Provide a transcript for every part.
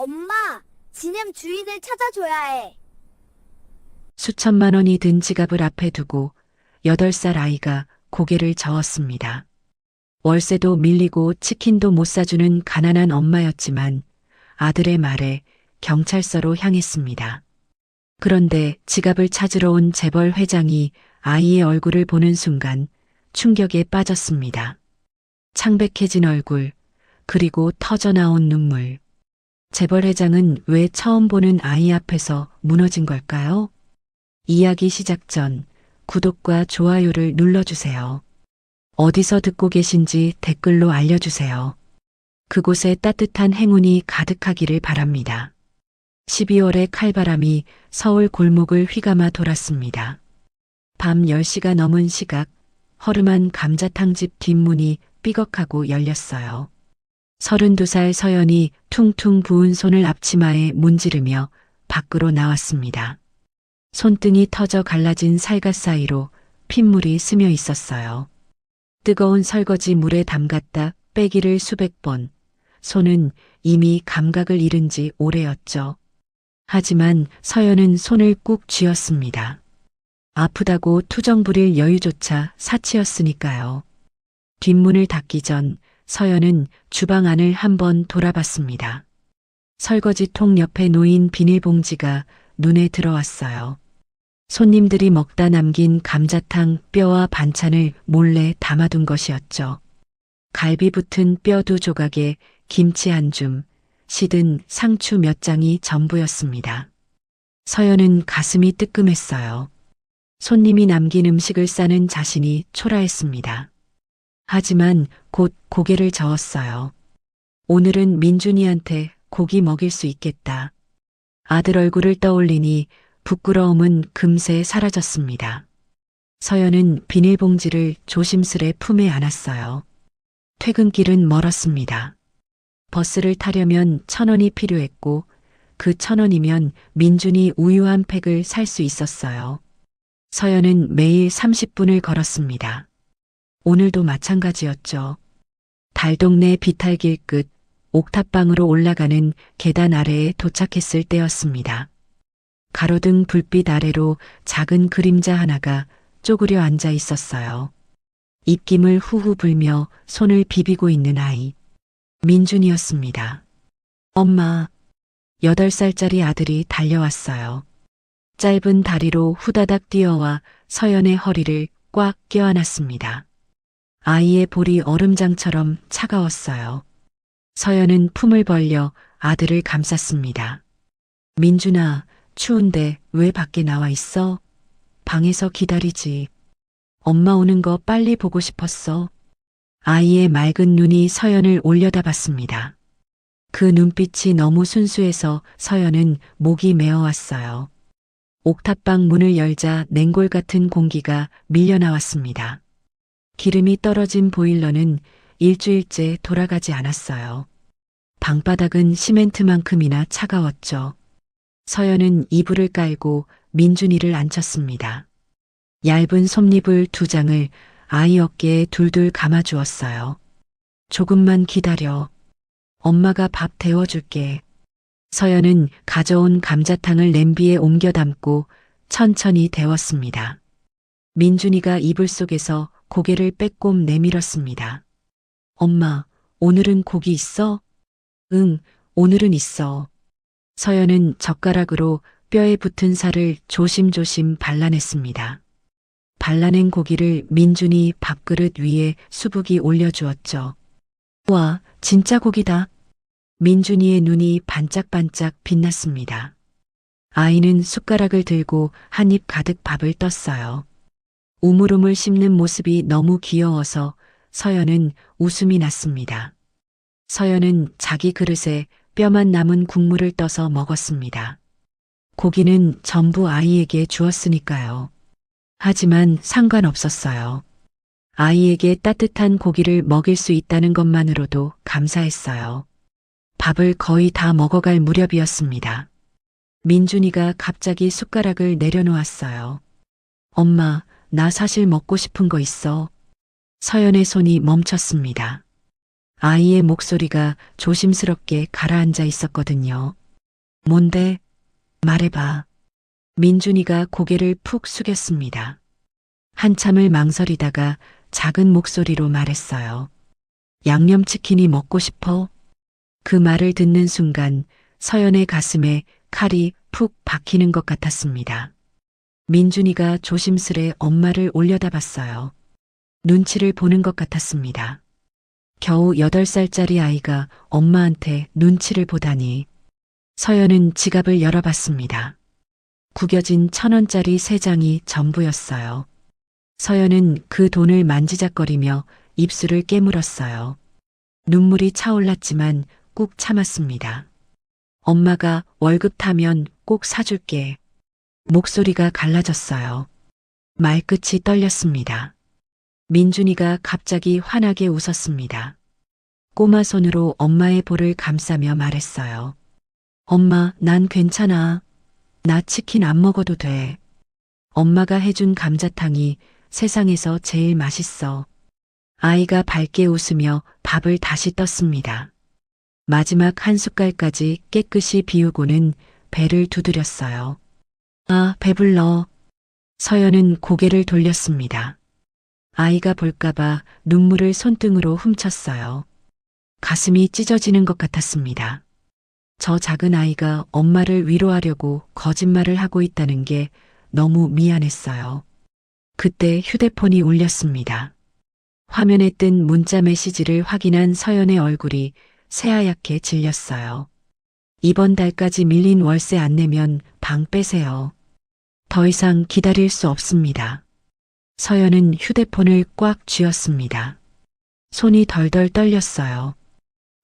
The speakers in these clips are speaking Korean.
엄마, 지냄 주인을 찾아줘야 해. 수천만 원이 든 지갑을 앞에 두고 8살 아이가 고개를 저었습니다. 월세도 밀리고 치킨도 못 사주는 가난한 엄마였지만 아들의 말에 경찰서로 향했습니다. 그런데 지갑을 찾으러 온 재벌 회장이 아이의 얼굴을 보는 순간 충격에 빠졌습니다. 창백해진 얼굴, 그리고 터져나온 눈물. 재벌 회장은 왜 처음 보는 아이 앞에서 무너진 걸까요? 이야기 시작 전 구독과 좋아요를 눌러주세요. 어디서 듣고 계신지 댓글로 알려주세요. 그곳에 따뜻한 행운이 가득하기를 바랍니다. 12월의 칼바람이 서울 골목을 휘감아 돌았습니다. 밤 10시가 넘은 시각, 허름한 감자탕집 뒷문이 삐걱하고 열렸어요. 32살 서연이 퉁퉁 부은 손을 앞치마에 문지르며 밖으로 나왔습니다. 손등이 터져 갈라진 살갗 사이로 핏물이 스며 있었어요. 뜨거운 설거지 물에 담갔다 빼기를 수백 번. 손은 이미 감각을 잃은 지 오래였죠. 하지만 서연은 손을 꾹 쥐었습니다. 아프다고 투정 부릴 여유조차 사치였으니까요. 뒷문을 닫기 전 서연은 주방 안을 한번 돌아봤습니다. 설거지통 옆에 놓인 비닐봉지가 눈에 들어왔어요. 손님들이 먹다 남긴 감자탕 뼈와 반찬을 몰래 담아둔 것이었죠. 갈비 붙은 뼈 2조각에 김치 한 줌, 시든 상추 몇 장이 전부였습니다. 서연은 가슴이 뜨끔했어요. 손님이 남긴 음식을 싸는 자신이 초라했습니다. 하지만 곧 고개를 저었어요. 오늘은 민준이한테 고기 먹일 수 있겠다. 아들 얼굴을 떠올리니 부끄러움은 금세 사라졌습니다. 서연은 비닐봉지를 조심스레 품에 안았어요. 퇴근길은 멀었습니다. 버스를 타려면 1,000원이 필요했고 그 1,000원이면 민준이 우유 한 팩을 살 수 있었어요. 서연은 매일 30분을 걸었습니다. 오늘도 마찬가지였죠. 달동네 비탈길 끝 옥탑방으로 올라가는 계단 아래에 도착했을 때였습니다. 가로등 불빛 아래로 작은 그림자 하나가 쪼그려 앉아 있었어요. 입김을 후후 불며 손을 비비고 있는 아이. 민준이었습니다. 엄마, 8살짜리 아들이 달려왔어요. 짧은 다리로 후다닥 뛰어와 서연의 허리를 꽉 껴안았습니다. 아이의 볼이 얼음장처럼 차가웠어요. 서연은 품을 벌려 아들을 감쌌습니다. 민준아, 추운데 왜 밖에 나와 있어? 방에서 기다리지. 엄마 오는 거 빨리 보고 싶었어. 아이의 맑은 눈이 서연을 올려다봤습니다. 그 눈빛이 너무 순수해서 서연은 목이 메어왔어요. 옥탑방 문을 열자 냉골 같은 공기가 밀려나왔습니다. 기름이 떨어진 보일러는 일주일째 돌아가지 않았어요. 방바닥은 시멘트만큼이나 차가웠죠. 서연은 이불을 깔고 민준이를 앉혔습니다. 얇은 솜니불 2장을 아이 어깨에 둘둘 감아주었어요. 조금만 기다려. 엄마가 밥 데워줄게. 서연은 가져온 감자탕을 냄비에 옮겨 담고 천천히 데웠습니다. 민준이가 이불 속에서 고개를 빼꼼 내밀었습니다. 엄마, 오늘은 고기 있어? 응, 오늘은 있어. 서연은 젓가락으로 뼈에 붙은 살을 조심조심 발라냈습니다. 발라낸 고기를 민준이 밥그릇 위에 수북이 올려주었죠. 와, 진짜 고기다. 민준이의 눈이 반짝반짝 빛났습니다. 아이는 숟가락을 들고 한 입 가득 밥을 떴어요. 우물우물 씹는 모습이 너무 귀여워서 서연은 웃음이 났습니다. 서연은 자기 그릇에 뼈만 남은 국물을 떠서 먹었습니다. 고기는 전부 아이에게 주었으니까요. 하지만 상관없었어요. 아이에게 따뜻한 고기를 먹일 수 있다는 것만으로도 감사했어요. 밥을 거의 다 먹어갈 무렵이었습니다. 민준이가 갑자기 숟가락을 내려놓았어요. 엄마, 나 사실 먹고 싶은 거 있어. 서연의 손이 멈췄습니다. 아이의 목소리가 조심스럽게 가라앉아 있었거든요. 뭔데? 말해봐. 민준이가 고개를 푹 숙였습니다. 한참을 망설이다가 작은 목소리로 말했어요. 양념치킨이 먹고 싶어? 그 말을 듣는 순간 서연의 가슴에 칼이 푹 박히는 것 같았습니다. 민준이가 조심스레 엄마를 올려다봤어요. 눈치를 보는 것 같았습니다. 겨우 8살짜리 아이가 엄마한테 눈치를 보다니. 서연은 지갑을 열어봤습니다. 구겨진 1,000원짜리 3장이 전부였어요. 서연은 그 돈을 만지작거리며 입술을 깨물었어요. 눈물이 차올랐지만 꾹 참았습니다. 엄마가 월급 타면 꼭 사줄게. 목소리가 갈라졌어요. 말끝이 떨렸습니다. 민준이가 갑자기 환하게 웃었습니다. 꼬마 손으로 엄마의 볼을 감싸며 말했어요. 엄마, 난 괜찮아. 나 치킨 안 먹어도 돼. 엄마가 해준 감자탕이 세상에서 제일 맛있어. 아이가 밝게 웃으며 밥을 다시 떴습니다. 마지막 한 숟갈까지 깨끗이 비우고는 배를 두드렸어요. 아, 배불러. 서연은 고개를 돌렸습니다. 아이가 볼까봐 눈물을 손등으로 훔쳤어요. 가슴이 찢어지는 것 같았습니다. 저 작은 아이가 엄마를 위로하려고 거짓말을 하고 있다는 게 너무 미안했어요. 그때 휴대폰이 울렸습니다. 화면에 뜬 문자 메시지를 확인한 서연의 얼굴이 새하얗게 질렸어요. 이번 달까지 밀린 월세 안 내면 방 빼세요. 더 이상 기다릴 수 없습니다. 서연은 휴대폰을 꽉 쥐었습니다. 손이 덜덜 떨렸어요.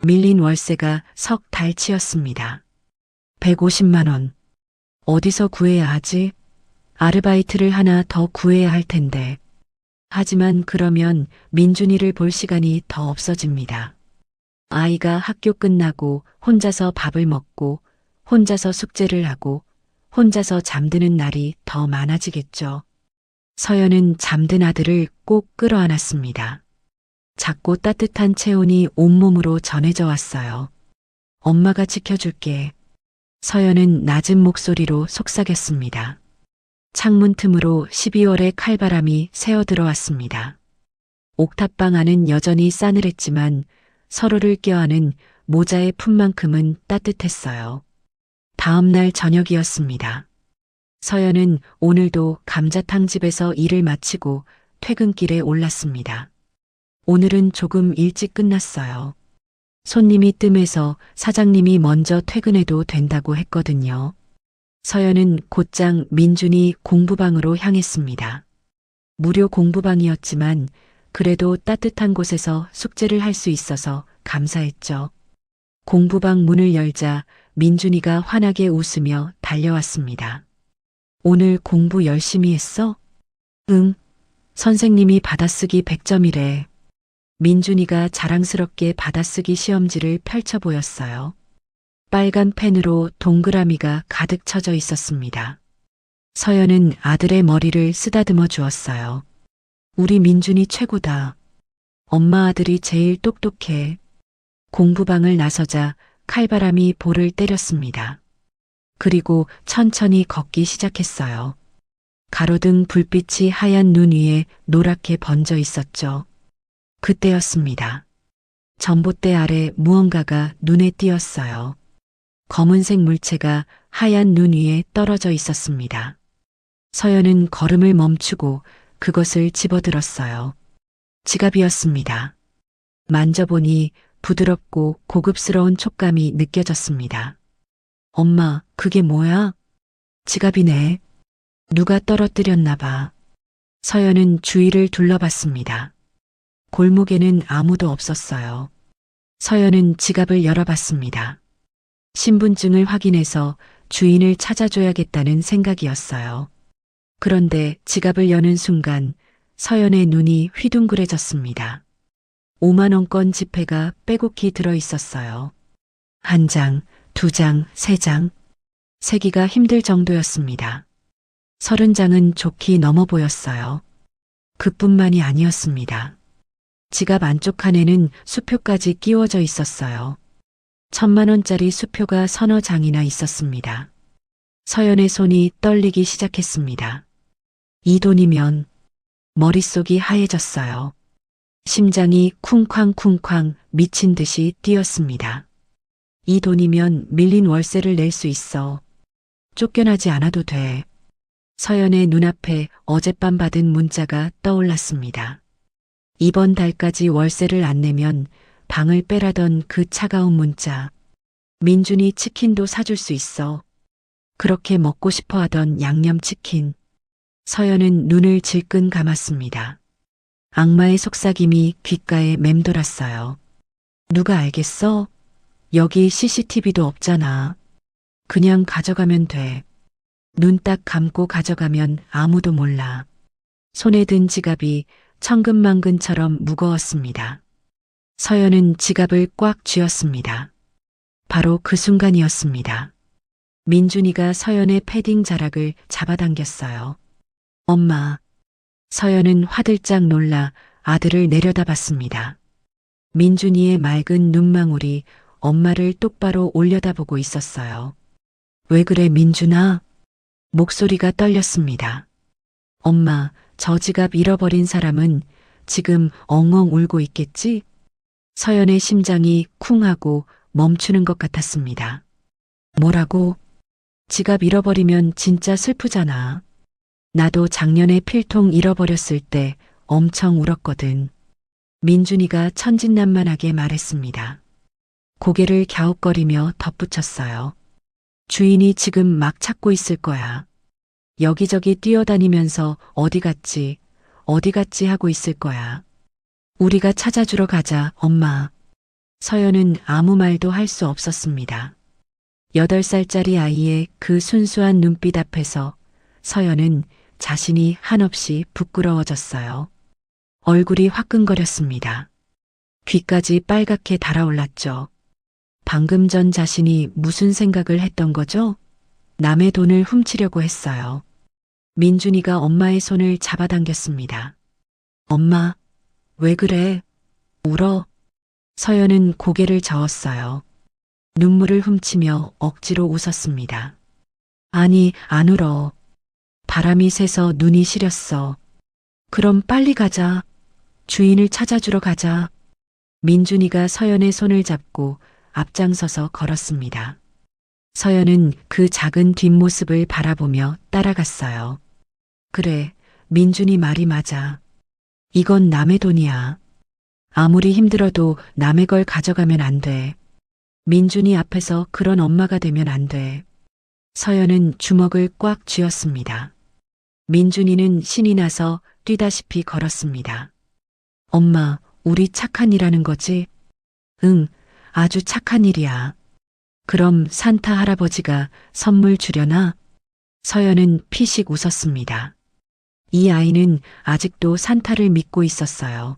밀린 월세가 석 달치였습니다. 150만 원. 어디서 구해야 하지? 아르바이트를 하나 더 구해야 할 텐데. 하지만 그러면 민준이를 볼 시간이 더 없어집니다. 아이가 학교 끝나고 혼자서 밥을 먹고 혼자서 숙제를 하고 혼자서 잠드는 날이 더 많아지겠죠. 서연은 잠든 아들을 꼭 끌어안았습니다. 작고 따뜻한 체온이 온몸으로 전해져 왔어요. 엄마가 지켜줄게. 서연은 낮은 목소리로 속삭였습니다. 창문 틈으로 12월의 칼바람이 새어 들어왔습니다. 옥탑방 안은 여전히 싸늘했지만 서로를 껴안은 모자의 품만큼은 따뜻했어요. 다음 날 저녁이었습니다. 서연은 오늘도 감자탕집에서 일을 마치고 퇴근길에 올랐습니다. 오늘은 조금 일찍 끝났어요. 손님이 뜸해서 사장님이 먼저 퇴근해도 된다고 했거든요. 서연은 곧장 민준이 공부방으로 향했습니다. 무료 공부방이었지만 그래도 따뜻한 곳에서 숙제를 할 수 있어서 감사했죠. 공부방 문을 열자 민준이가 환하게 웃으며 달려왔습니다. 오늘 공부 열심히 했어? 응. 선생님이 받아쓰기 100점이래. 민준이가 자랑스럽게 받아쓰기 시험지를 펼쳐 보였어요. 빨간 펜으로 동그라미가 가득 쳐져 있었습니다. 서연은 아들의 머리를 쓰다듬어 주었어요. 우리 민준이 최고다. 엄마 아들이 제일 똑똑해. 공부방을 나서자 칼바람이 볼을 때렸습니다. 그리고 천천히 걷기 시작했어요. 가로등 불빛이 하얀 눈 위에 노랗게 번져 있었죠. 그때였습니다. 전봇대 아래 무언가가 눈에 띄었어요. 검은색 물체가 하얀 눈 위에 떨어져 있었습니다. 서연은 걸음을 멈추고 그것을 집어들었어요. 지갑이었습니다. 만져보니 부드럽고 고급스러운 촉감이 느껴졌습니다. 엄마, 그게 뭐야? 지갑이네. 누가 떨어뜨렸나 봐. 서연은 주위를 둘러봤습니다. 골목에는 아무도 없었어요. 서연은 지갑을 열어봤습니다. 신분증을 확인해서 주인을 찾아줘야겠다는 생각이었어요. 그런데 지갑을 여는 순간 서연의 눈이 휘둥그레졌습니다. 5만 원권 지폐가 빼곡히 들어 있었어요. 1장, 2장, 3장. 세기가 힘들 정도였습니다. 30장은 좋게 넘어 보였어요. 그뿐만이 아니었습니다. 지갑 안쪽 칸에는 수표까지 끼워져 있었어요. 1,000만 원짜리 수표가 서너 장이나 있었습니다. 서연의 손이 떨리기 시작했습니다. 이 돈이면 머릿속이 하얘졌어요. 심장이 쿵쾅쿵쾅 미친 듯이 뛰었습니다. 이 돈이면 밀린 월세를 낼 수 있어. 쫓겨나지 않아도 돼. 서연의 눈앞에 어젯밤 받은 문자가 떠올랐습니다. 이번 달까지 월세를 안 내면 방을 빼라던 그 차가운 문자. 민준이 치킨도 사줄 수 있어. 그렇게 먹고 싶어 하던 양념치킨. 서연은 눈을 질끈 감았습니다. 악마의 속삭임이 귓가에 맴돌았어요. 누가 알겠어? 여기 CCTV도 없잖아. 그냥 가져가면 돼. 눈 딱 감고 가져가면 아무도 몰라. 손에 든 지갑이 천근만근처럼 무거웠습니다. 서연은 지갑을 꽉 쥐었습니다. 바로 그 순간이었습니다. 민준이가 서연의 패딩 자락을 잡아당겼어요. 엄마. 서연은 화들짝 놀라 아들을 내려다봤습니다. 민준이의 맑은 눈망울이 엄마를 똑바로 올려다보고 있었어요. 왜 그래, 민준아? 목소리가 떨렸습니다. 엄마, 저 지갑 잃어버린 사람은 지금 엉엉 울고 있겠지? 서연의 심장이 쿵 하고 멈추는 것 같았습니다. 뭐라고? 지갑 잃어버리면 진짜 슬프잖아. 나도 작년에 필통 잃어버렸을 때 엄청 울었거든. 민준이가 천진난만하게 말했습니다. 고개를 갸웃거리며 덧붙였어요. 주인이 지금 막 찾고 있을 거야. 여기저기 뛰어다니면서 어디 갔지 하고 있을 거야. 우리가 찾아주러 가자, 엄마. 서연은 아무 말도 할 수 없었습니다. 8살짜리 아이의 그 순수한 눈빛 앞에서 서연은 자신이 한없이 부끄러워졌어요. 얼굴이 화끈거렸습니다. 귀까지 빨갛게 달아올랐죠. 방금 전 자신이 무슨 생각을 했던 거죠? 남의 돈을 훔치려고 했어요. 민준이가 엄마의 손을 잡아당겼습니다. 엄마, 왜 그래? 울어? 서연은 고개를 저었어요. 눈물을 훔치며 억지로 웃었습니다. 아니, 안 울어. 바람이 새서 눈이 시렸어. 그럼 빨리 가자. 주인을 찾아주러 가자. 민준이가 서연의 손을 잡고 앞장서서 걸었습니다. 서연은 그 작은 뒷모습을 바라보며 따라갔어요. 그래, 민준이 말이 맞아. 이건 남의 돈이야. 아무리 힘들어도 남의 걸 가져가면 안 돼. 민준이 앞에서 그런 엄마가 되면 안 돼. 서연은 주먹을 꽉 쥐었습니다. 민준이는 신이 나서 뛰다시피 걸었습니다. 엄마, 우리 착한 일하는 거지? 응, 아주 착한 일이야. 그럼 산타 할아버지가 선물 주려나? 서연은 피식 웃었습니다. 이 아이는 아직도 산타를 믿고 있었어요.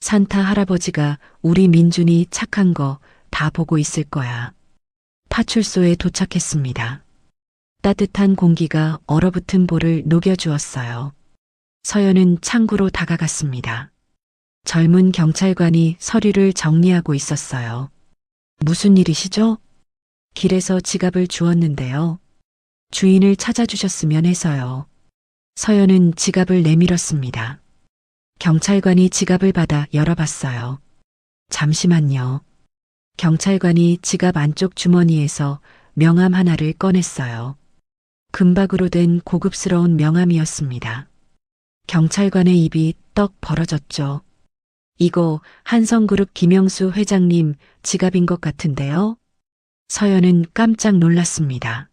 산타 할아버지가 우리 민준이 착한 거 다 보고 있을 거야. 파출소에 도착했습니다. 따뜻한 공기가 얼어붙은 볼을 녹여주었어요. 서연은 창구로 다가갔습니다. 젊은 경찰관이 서류를 정리하고 있었어요. 무슨 일이시죠? 길에서 지갑을 주었는데요. 주인을 찾아주셨으면 해서요. 서연은 지갑을 내밀었습니다. 경찰관이 지갑을 받아 열어봤어요. 잠시만요. 경찰관이 지갑 안쪽 주머니에서 명함 하나를 꺼냈어요. 금박으로 된 고급스러운 명함이었습니다. 경찰관의 입이 떡 벌어졌죠. 이거 한성그룹 김영수 회장님 지갑인 것 같은데요? 서연은 깜짝 놀랐습니다.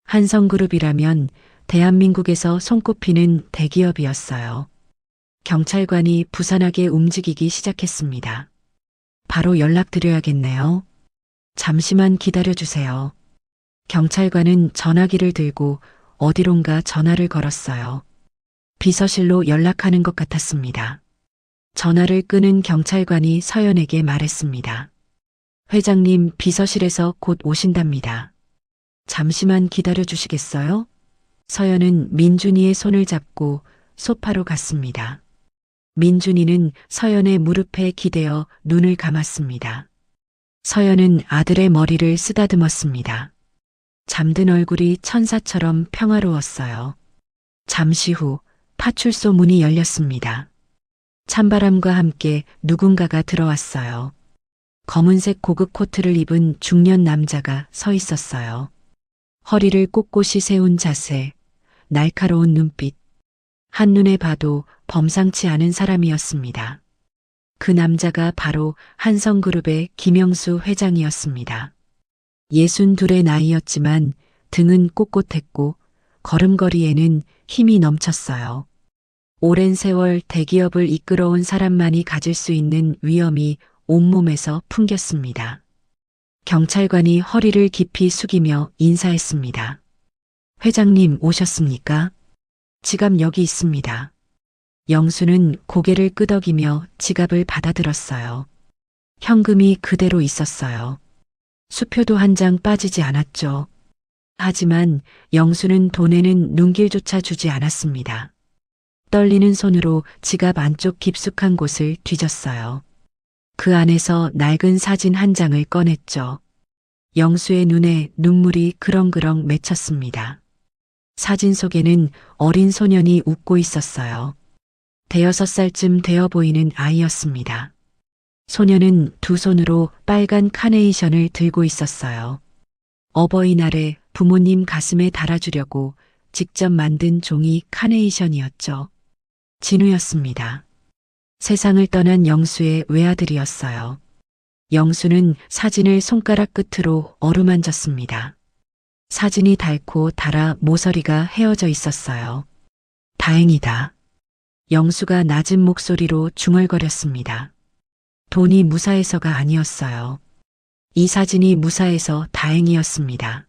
한성그룹이라면 대한민국에서 손꼽히는 대기업이었어요. 경찰관이 부산하게 움직이기 시작했습니다. 바로 연락드려야겠네요. 잠시만 기다려주세요. 경찰관은 전화기를 들고 어디론가 전화를 걸었어요. 비서실로 연락하는 것 같았습니다. 전화를 끄는 경찰관이 서연에게 말했습니다. 회장님 비서실에서 곧 오신답니다. 잠시만 기다려 주시겠어요? 서연은 민준이의 손을 잡고 소파로 갔습니다. 민준이는 서연의 무릎에 기대어 눈을 감았습니다. 서연은 아들의 머리를 쓰다듬었습니다. 잠든 얼굴이 천사처럼 평화로웠어요. 잠시 후 파출소 문이 열렸습니다. 찬바람과 함께 누군가가 들어왔어요. 검은색 고급 코트를 입은 중년 남자가 서 있었어요. 허리를 꼿꼿이 세운 자세, 날카로운 눈빛, 한눈에 봐도 범상치 않은 사람이었습니다. 그 남자가 바로 한성그룹의 김영수 회장이었습니다. 62의 나이였지만 등은 꼿꼿했고 걸음걸이에는 힘이 넘쳤어요. 오랜 세월 대기업을 이끌어온 사람만이 가질 수 있는 위엄이 온몸에서 풍겼습니다. 경찰관이 허리를 깊이 숙이며 인사했습니다. 회장님 오셨습니까? 지갑 여기 있습니다. 영수는 고개를 끄덕이며 지갑을 받아들었어요. 현금이 그대로 있었어요. 수표도 한 장 빠지지 않았죠. 하지만 영수는 돈에는 눈길조차 주지 않았습니다. 떨리는 손으로 지갑 안쪽 깊숙한 곳을 뒤졌어요. 그 안에서 낡은 사진 한 장을 꺼냈죠. 영수의 눈에 눈물이 그렁그렁 맺혔습니다. 사진 속에는 어린 소년이 웃고 있었어요. 5살쯤 되어 보이는 아이였습니다. 소년은 두 손으로 빨간 카네이션을 들고 있었어요. 어버이날에 부모님 가슴에 달아주려고 직접 만든 종이 카네이션이었죠. 진우였습니다. 세상을 떠난 영수의 외아들이었어요. 영수는 사진을 손가락 끝으로 어루만졌습니다. 사진이 닳고 닳아 모서리가 헤어져 있었어요. 다행이다. 영수가 낮은 목소리로 중얼거렸습니다. 돈이 무사해서가 아니었어요. 이 사진이 무사해서 다행이었습니다.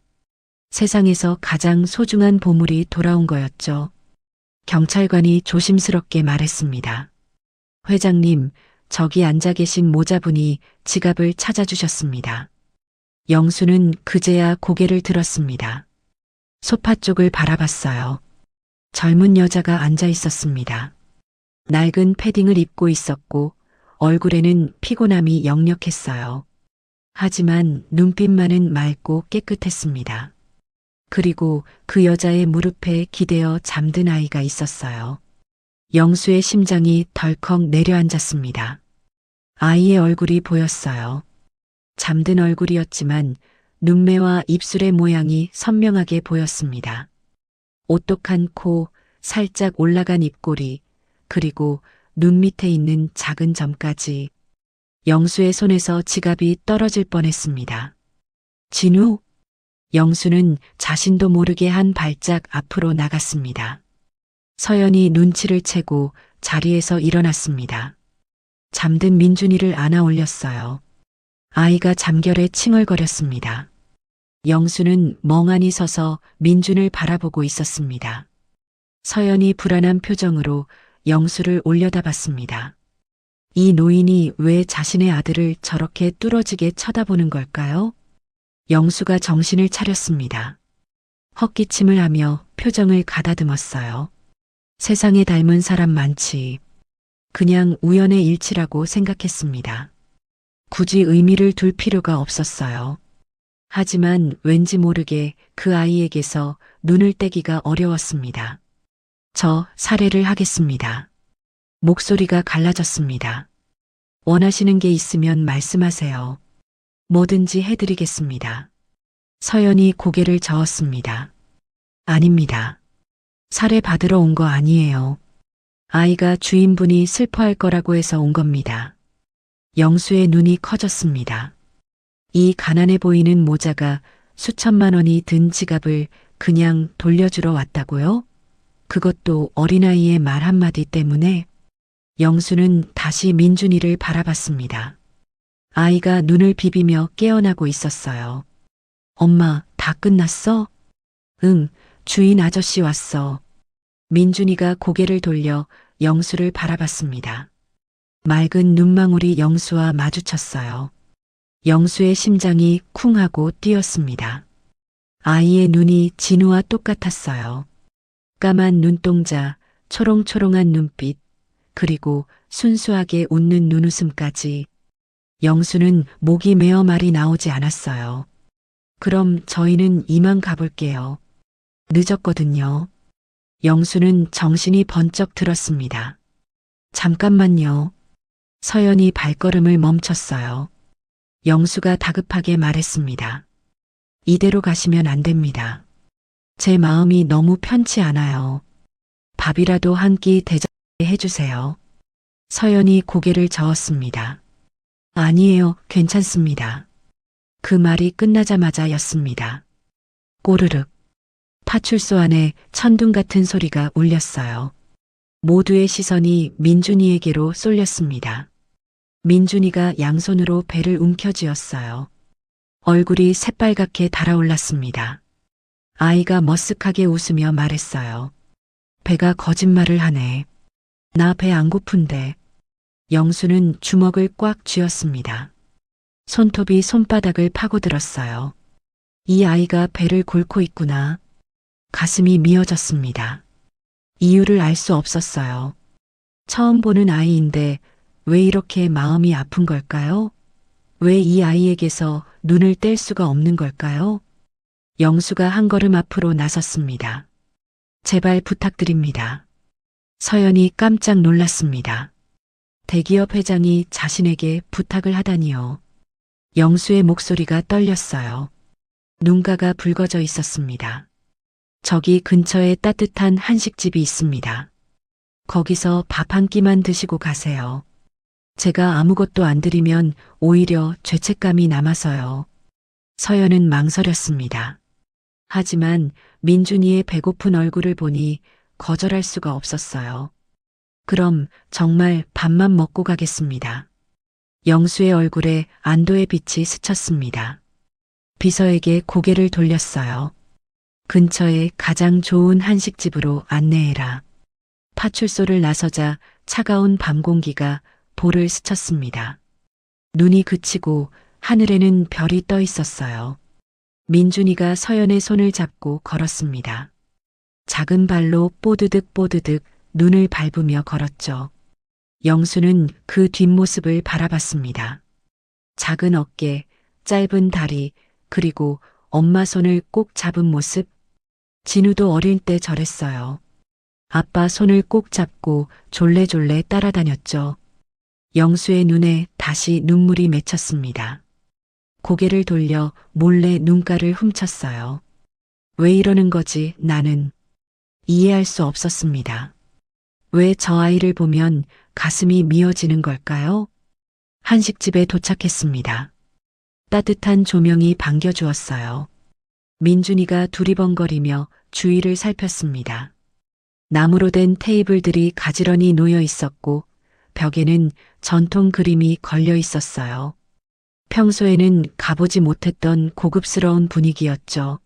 세상에서 가장 소중한 보물이 돌아온 거였죠. 경찰관이 조심스럽게 말했습니다. 회장님, 저기 앉아 계신 모자분이 지갑을 찾아주셨습니다. 영수는 그제야 고개를 들었습니다. 소파 쪽을 바라봤어요. 젊은 여자가 앉아 있었습니다. 낡은 패딩을 입고 있었고 얼굴에는 피곤함이 역력했어요. 하지만 눈빛만은 맑고 깨끗했습니다. 그리고 그 여자의 무릎에 기대어 잠든 아이가 있었어요. 영수의 심장이 덜컥 내려앉았습니다. 아이의 얼굴이 보였어요. 잠든 얼굴이었지만 눈매와 입술의 모양이 선명하게 보였습니다. 오똑한 코, 살짝 올라간 입꼬리, 그리고 눈 밑에 있는 작은 점까지. 영수의 손에서 지갑이 떨어질 뻔했습니다. 진우? 영수는 자신도 모르게 한 발짝 앞으로 나갔습니다. 서연이 눈치를 채고 자리에서 일어났습니다. 잠든 민준이를 안아 올렸어요. 아이가 잠결에 칭얼거렸습니다. 영수는 멍하니 서서 민준을 바라보고 있었습니다. 서연이 불안한 표정으로 영수를 올려다봤습니다. 이 노인이 왜 자신의 아들을 저렇게 뚫어지게 쳐다보는 걸까요? 영수가 정신을 차렸습니다. 헛기침을 하며 표정을 가다듬었어요. 세상에 닮은 사람 많지. 그냥 우연의 일치라고 생각했습니다. 굳이 의미를 둘 필요가 없었어요. 하지만 왠지 모르게 그 아이에게서 눈을 떼기가 어려웠습니다. 저 살해를 하겠습니다. 목소리가 갈라졌습니다. 원하시는 게 있으면 말씀하세요. 뭐든지 해드리겠습니다. 서연이 고개를 저었습니다. 아닙니다. 살해 받으러 온 거 아니에요. 아이가 주인분이 슬퍼할 거라고 해서 온 겁니다. 영수의 눈이 커졌습니다. 이 가난해 보이는 모자가 수천만 원이 든 지갑을 그냥 돌려주러 왔다고요? 그것도 어린아이의 말 한마디 때문에. 영수는 다시 민준이를 바라봤습니다. 아이가 눈을 비비며 깨어나고 있었어요. 엄마, 다 끝났어? 응, 주인 아저씨 왔어. 민준이가 고개를 돌려 영수를 바라봤습니다. 맑은 눈망울이 영수와 마주쳤어요. 영수의 심장이 쿵 하고 뛰었습니다. 아이의 눈이 진우와 똑같았어요. 까만 눈동자, 초롱초롱한 눈빛, 그리고 순수하게 웃는 눈웃음까지. 영수는 목이 메어 말이 나오지 않았어요. 그럼 저희는 이만 가볼게요. 늦었거든요. 영수는 정신이 번쩍 들었습니다. 잠깐만요. 서연이 발걸음을 멈췄어요. 영수가 다급하게 말했습니다. 이대로 가시면 안 됩니다. 제 마음이 너무 편치 않아요. 밥이라도 한 끼 대접해 주세요. 서연이 고개를 저었습니다. 아니에요, 괜찮습니다. 그 말이 끝나자마자였습니다. 꼬르륵. 파출소 안에 천둥 같은 소리가 울렸어요. 모두의 시선이 민준이에게로 쏠렸습니다. 민준이가 양손으로 배를 움켜쥐었어요. 얼굴이 새빨갛게 달아올랐습니다. 아이가 머쓱하게 웃으며 말했어요. 배가 거짓말을 하네. 나 배 안 고픈데. 영수는 주먹을 꽉 쥐었습니다. 손톱이 손바닥을 파고들었어요. 이 아이가 배를 골고 있구나. 가슴이 미어졌습니다. 이유를 알 수 없었어요. 처음 보는 아이인데 왜 이렇게 마음이 아픈 걸까요? 왜 이 아이에게서 눈을 뗄 수가 없는 걸까요? 영수가 한 걸음 앞으로 나섰습니다. 제발 부탁드립니다. 서연이 깜짝 놀랐습니다. 대기업 회장이 자신에게 부탁을 하다니요. 영수의 목소리가 떨렸어요. 눈가가 붉어져 있었습니다. 저기 근처에 따뜻한 한식집이 있습니다. 거기서 밥 한 끼만 드시고 가세요. 제가 아무것도 안 드리면 오히려 죄책감이 남아서요. 서연은 망설였습니다. 하지만 민준이의 배고픈 얼굴을 보니 거절할 수가 없었어요. 그럼 정말 밥만 먹고 가겠습니다. 영수의 얼굴에 안도의 빛이 스쳤습니다. 비서에게 고개를 돌렸어요. 근처에 가장 좋은 한식집으로 안내해라. 파출소를 나서자 차가운 밤 공기가 볼을 스쳤습니다. 눈이 그치고 하늘에는 별이 떠 있었어요. 민준이가 서연의 손을 잡고 걸었습니다. 작은 발로 뽀드득 뽀드득 눈을 밟으며 걸었죠. 영수는 그 뒷모습을 바라봤습니다. 작은 어깨, 짧은 다리, 그리고 엄마 손을 꼭 잡은 모습. 진우도 어릴 때 저랬어요. 아빠 손을 꼭 잡고 졸래졸래 따라다녔죠. 영수의 눈에 다시 눈물이 맺혔습니다. 고개를 돌려 몰래 눈가를 훔쳤어요. 왜 이러는 거지, 나는. 이해할 수 없었습니다. 왜 저 아이를 보면 가슴이 미어지는 걸까요? 한식집에 도착했습니다. 따뜻한 조명이 반겨주었어요. 민준이가 두리번거리며 주위를 살폈습니다. 나무로 된 테이블들이 가지런히 놓여 있었고 벽에는 전통 그림이 걸려 있었어요. 평소에는 가보지 못했던 고급스러운 분위기였죠.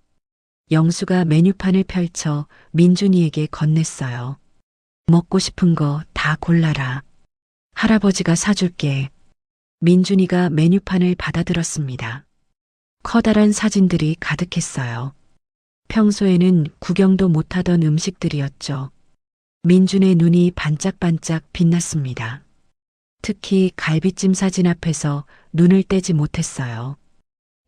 영수가 메뉴판을 펼쳐 민준이에게 건넸어요. 먹고 싶은 거 다 골라라. 할아버지가 사줄게. 민준이가 메뉴판을 받아들었습니다. 커다란 사진들이 가득했어요. 평소에는 구경도 못하던 음식들이었죠. 민준의 눈이 반짝반짝 빛났습니다. 특히 갈비찜 사진 앞에서 눈을 떼지 못했어요.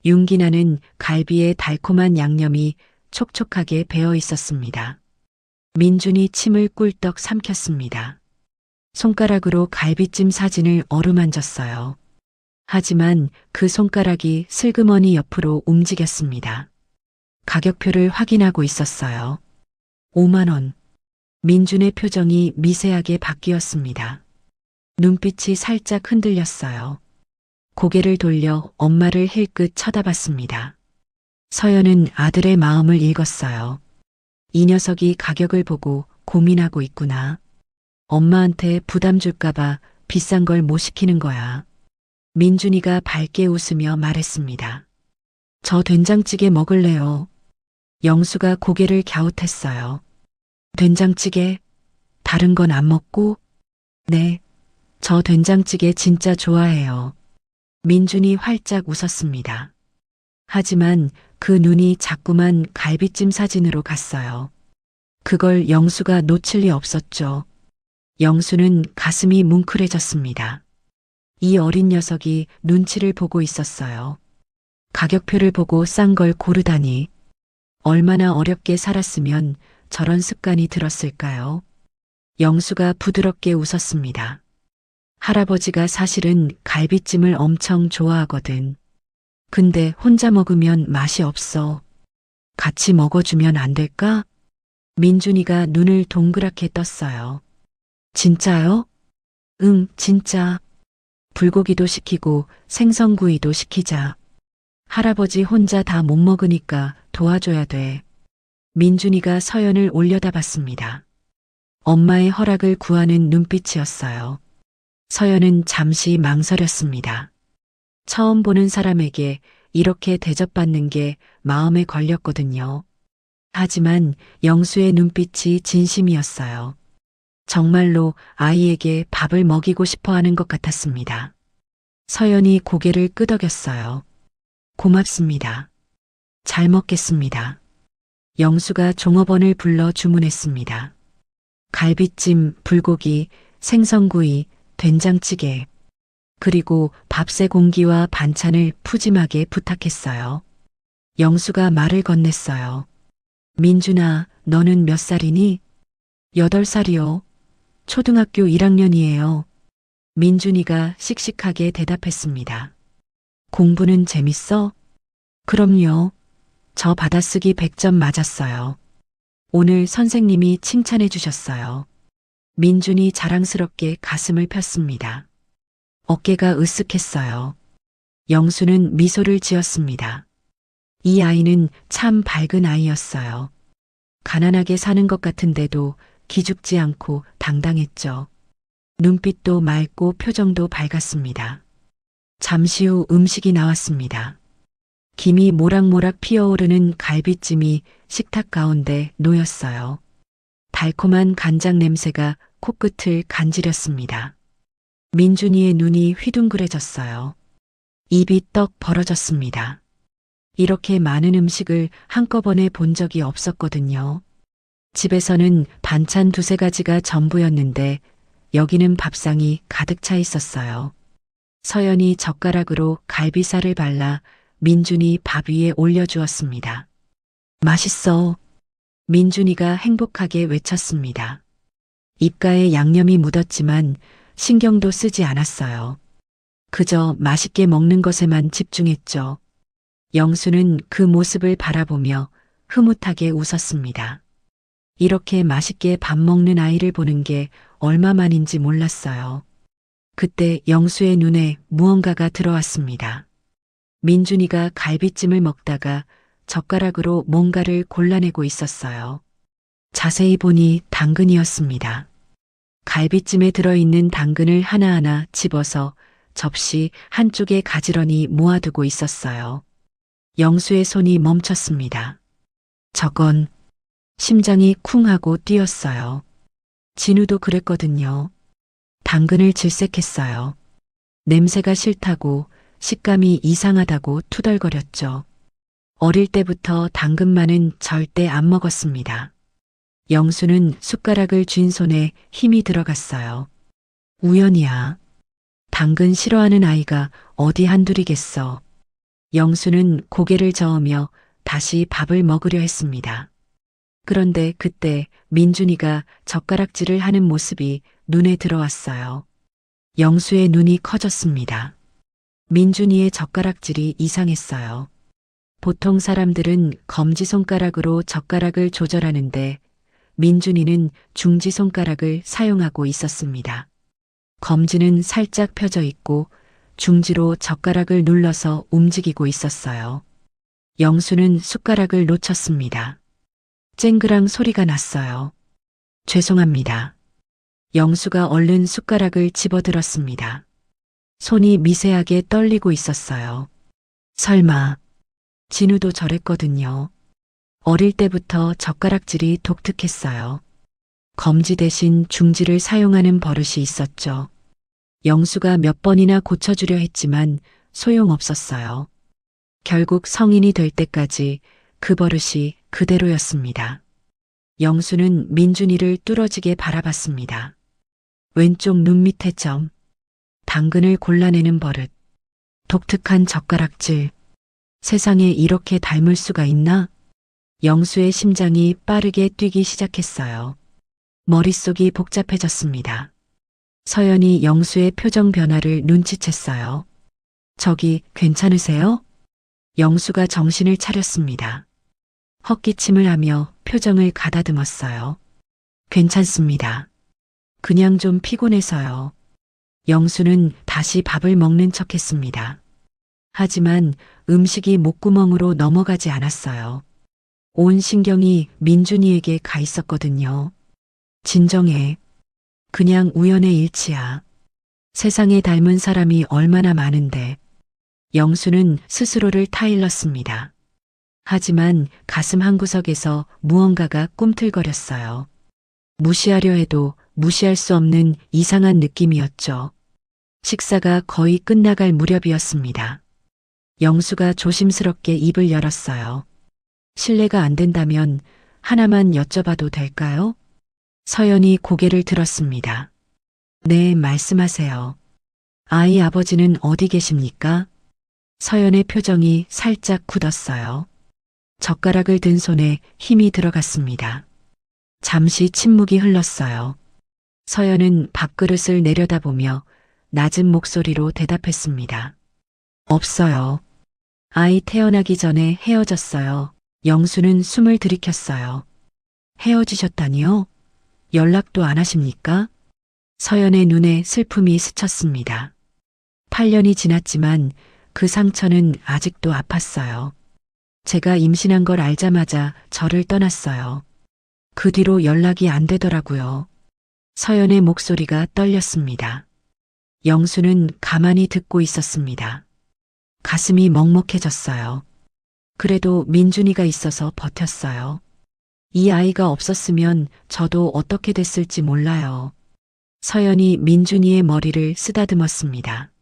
윤기나는 갈비에 달콤한 양념이 촉촉하게 배어 있었습니다. 민준이 침을 꿀떡 삼켰습니다. 손가락으로 갈비찜 사진을 어루만졌어요. 하지만 그 손가락이 슬그머니 옆으로 움직였습니다. 가격표를 확인하고 있었어요. 5만 원. 민준의 표정이 미세하게 바뀌었습니다. 눈빛이 살짝 흔들렸어요. 고개를 돌려 엄마를 힐끗 쳐다봤습니다. 서연은 아들의 마음을 읽었어요. 이 녀석이 가격을 보고 고민하고 있구나. 엄마한테 부담 줄까봐 비싼 걸 못 시키는 거야. 민준이가 밝게 웃으며 말했습니다. 저 된장찌개 먹을래요. 영수가 고개를 갸웃했어요. 된장찌개? 다른 건 안 먹고? 네, 저 된장찌개 진짜 좋아해요. 민준이 활짝 웃었습니다. 하지만 그 눈이 자꾸만 갈비찜 사진으로 갔어요. 그걸 영수가 놓칠 리 없었죠. 영수는 가슴이 뭉클해졌습니다. 이 어린 녀석이 눈치를 보고 있었어요. 가격표를 보고 싼 걸 고르다니. 얼마나 어렵게 살았으면 저런 습관이 들었을까요? 영수가 부드럽게 웃었습니다. 할아버지가 사실은 갈비찜을 엄청 좋아하거든. 근데 혼자 먹으면 맛이 없어. 같이 먹어주면 안 될까? 민준이가 눈을 동그랗게 떴어요. 진짜요? 응, 진짜. 불고기도 시키고 생선구이도 시키자. 할아버지 혼자 다 못 먹으니까 도와줘야 돼. 민준이가 서연을 올려다봤습니다. 엄마의 허락을 구하는 눈빛이었어요. 서연은 잠시 망설였습니다. 처음 보는 사람에게 이렇게 대접받는 게 마음에 걸렸거든요. 하지만 영수의 눈빛이 진심이었어요. 정말로 아이에게 밥을 먹이고 싶어 하는 것 같았습니다. 서연이 고개를 끄덕였어요. 고맙습니다. 잘 먹겠습니다. 영수가 종업원을 불러 주문했습니다. 갈비찜, 불고기, 생선구이, 된장찌개, 그리고 밥 3공기와 반찬을 푸짐하게 부탁했어요. 영수가 말을 건넸어요. 민준아, 너는 몇 살이니? 8살이요. 초등학교 1학년이에요. 민준이가 씩씩하게 대답했습니다. 공부는 재밌어? 그럼요. 저 받아쓰기 100점 맞았어요. 오늘 선생님이 칭찬해 주셨어요. 민준이 자랑스럽게 가슴을 폈습니다. 어깨가 으쓱했어요. 영수는 미소를 지었습니다. 이 아이는 참 밝은 아이였어요. 가난하게 사는 것 같은데도 기죽지 않고 당당했죠. 눈빛도 맑고 표정도 밝았습니다. 잠시 후 음식이 나왔습니다. 김이 모락모락 피어오르는 갈비찜이 식탁 가운데 놓였어요. 달콤한 간장 냄새가 코끝을 간지렸습니다. 민준이의 눈이 휘둥그레졌어요. 입이 떡 벌어졌습니다. 이렇게 많은 음식을 한꺼번에 본 적이 없었거든요. 집에서는 반찬 2-3가지가 전부였는데 여기는 밥상이 가득 차 있었어요. 서연이 젓가락으로 갈비살을 발라 민준이 밥 위에 올려주었습니다. 맛있어. 민준이가 행복하게 외쳤습니다. 입가에 양념이 묻었지만 신경도 쓰지 않았어요. 그저 맛있게 먹는 것에만 집중했죠. 영수는 그 모습을 바라보며 흐뭇하게 웃었습니다. 이렇게 맛있게 밥 먹는 아이를 보는 게 얼마만인지 몰랐어요. 그때 영수의 눈에 무언가가 들어왔습니다. 민준이가 갈비찜을 먹다가 젓가락으로 뭔가를 골라내고 있었어요. 자세히 보니 당근이었습니다. 갈비찜에 들어있는 당근을 하나하나 집어서 접시 한쪽에 가지런히 모아두고 있었어요. 영수의 손이 멈췄습니다. 저건 심장이 쿵 하고 뛰었어요. 진우도 그랬거든요. 당근을 질색했어요. 냄새가 싫다고 식감이 이상하다고 투덜거렸죠. 어릴 때부터 당근만은 절대 안 먹었습니다. 영수는 숟가락을 쥔 손에 힘이 들어갔어요. 우연이야. 당근 싫어하는 아이가 어디 한둘이겠어. 영수는 고개를 저으며 다시 밥을 먹으려 했습니다. 그런데 그때 민준이가 젓가락질을 하는 모습이 눈에 들어왔어요. 영수의 눈이 커졌습니다. 민준이의 젓가락질이 이상했어요. 보통 사람들은 검지손가락으로 젓가락을 조절하는데 민준이는 중지손가락을 사용하고 있었습니다. 검지는 살짝 펴져 있고 중지로 젓가락을 눌러서 움직이고 있었어요. 영수는 숟가락을 놓쳤습니다. 쨍그랑 소리가 났어요. 죄송합니다. 영수가 얼른 숟가락을 집어들었습니다. 손이 미세하게 떨리고 있었어요. 설마, 진우도 저랬거든요. 어릴 때부터 젓가락질이 독특했어요. 검지 대신 중지를 사용하는 버릇이 있었죠. 영수가 몇 번이나 고쳐주려 했지만 소용없었어요. 결국 성인이 될 때까지 그 버릇이 그대로였습니다. 영수는 민준이를 뚫어지게 바라봤습니다. 왼쪽 눈 밑에 점, 당근을 골라내는 버릇, 독특한 젓가락질. 세상에 이렇게 닮을 수가 있나? 영수의 심장이 빠르게 뛰기 시작했어요. 머릿속이 복잡해졌습니다. 서연이 영수의 표정 변화를 눈치챘어요. 저기 괜찮으세요? 영수가 정신을 차렸습니다. 헛기침을 하며 표정을 가다듬었어요. 괜찮습니다. 그냥 좀 피곤해서요. 영수는 다시 밥을 먹는 척했습니다. 하지만 음식이 목구멍으로 넘어가지 않았어요. 온 신경이 민준이에게 가 있었거든요. 진정해. 그냥 우연의 일치야. 세상에 닮은 사람이 얼마나 많은데. 영수는 스스로를 타일렀습니다. 하지만 가슴 한구석에서 무언가가 꿈틀거렸어요. 무시하려 해도 무시할 수 없는 이상한 느낌이었죠. 식사가 거의 끝나갈 무렵이었습니다. 영수가 조심스럽게 입을 열었어요. 실례가 안 된다면 하나만 여쭤봐도 될까요? 서연이 고개를 들었습니다. 네, 말씀하세요. 아이 아버지는 어디 계십니까? 서연의 표정이 살짝 굳었어요. 젓가락을 든 손에 힘이 들어갔습니다. 잠시 침묵이 흘렀어요. 서연은 밥그릇을 내려다보며 낮은 목소리로 대답했습니다. 없어요. 아이 태어나기 전에 헤어졌어요. 영수는 숨을 들이켰어요. 헤어지셨다니요? 연락도 안 하십니까? 서연의 눈에 슬픔이 스쳤습니다. 8년이 지났지만 그 상처는 아직도 아팠어요. 제가 임신한 걸 알자마자 저를 떠났어요. 그 뒤로 연락이 안 되더라고요. 서연의 목소리가 떨렸습니다. 영수는 가만히 듣고 있었습니다. 가슴이 먹먹해졌어요. 그래도 민준이가 있어서 버텼어요. 이 아이가 없었으면 저도 어떻게 됐을지 몰라요. 서연이 민준이의 머리를 쓰다듬었습니다.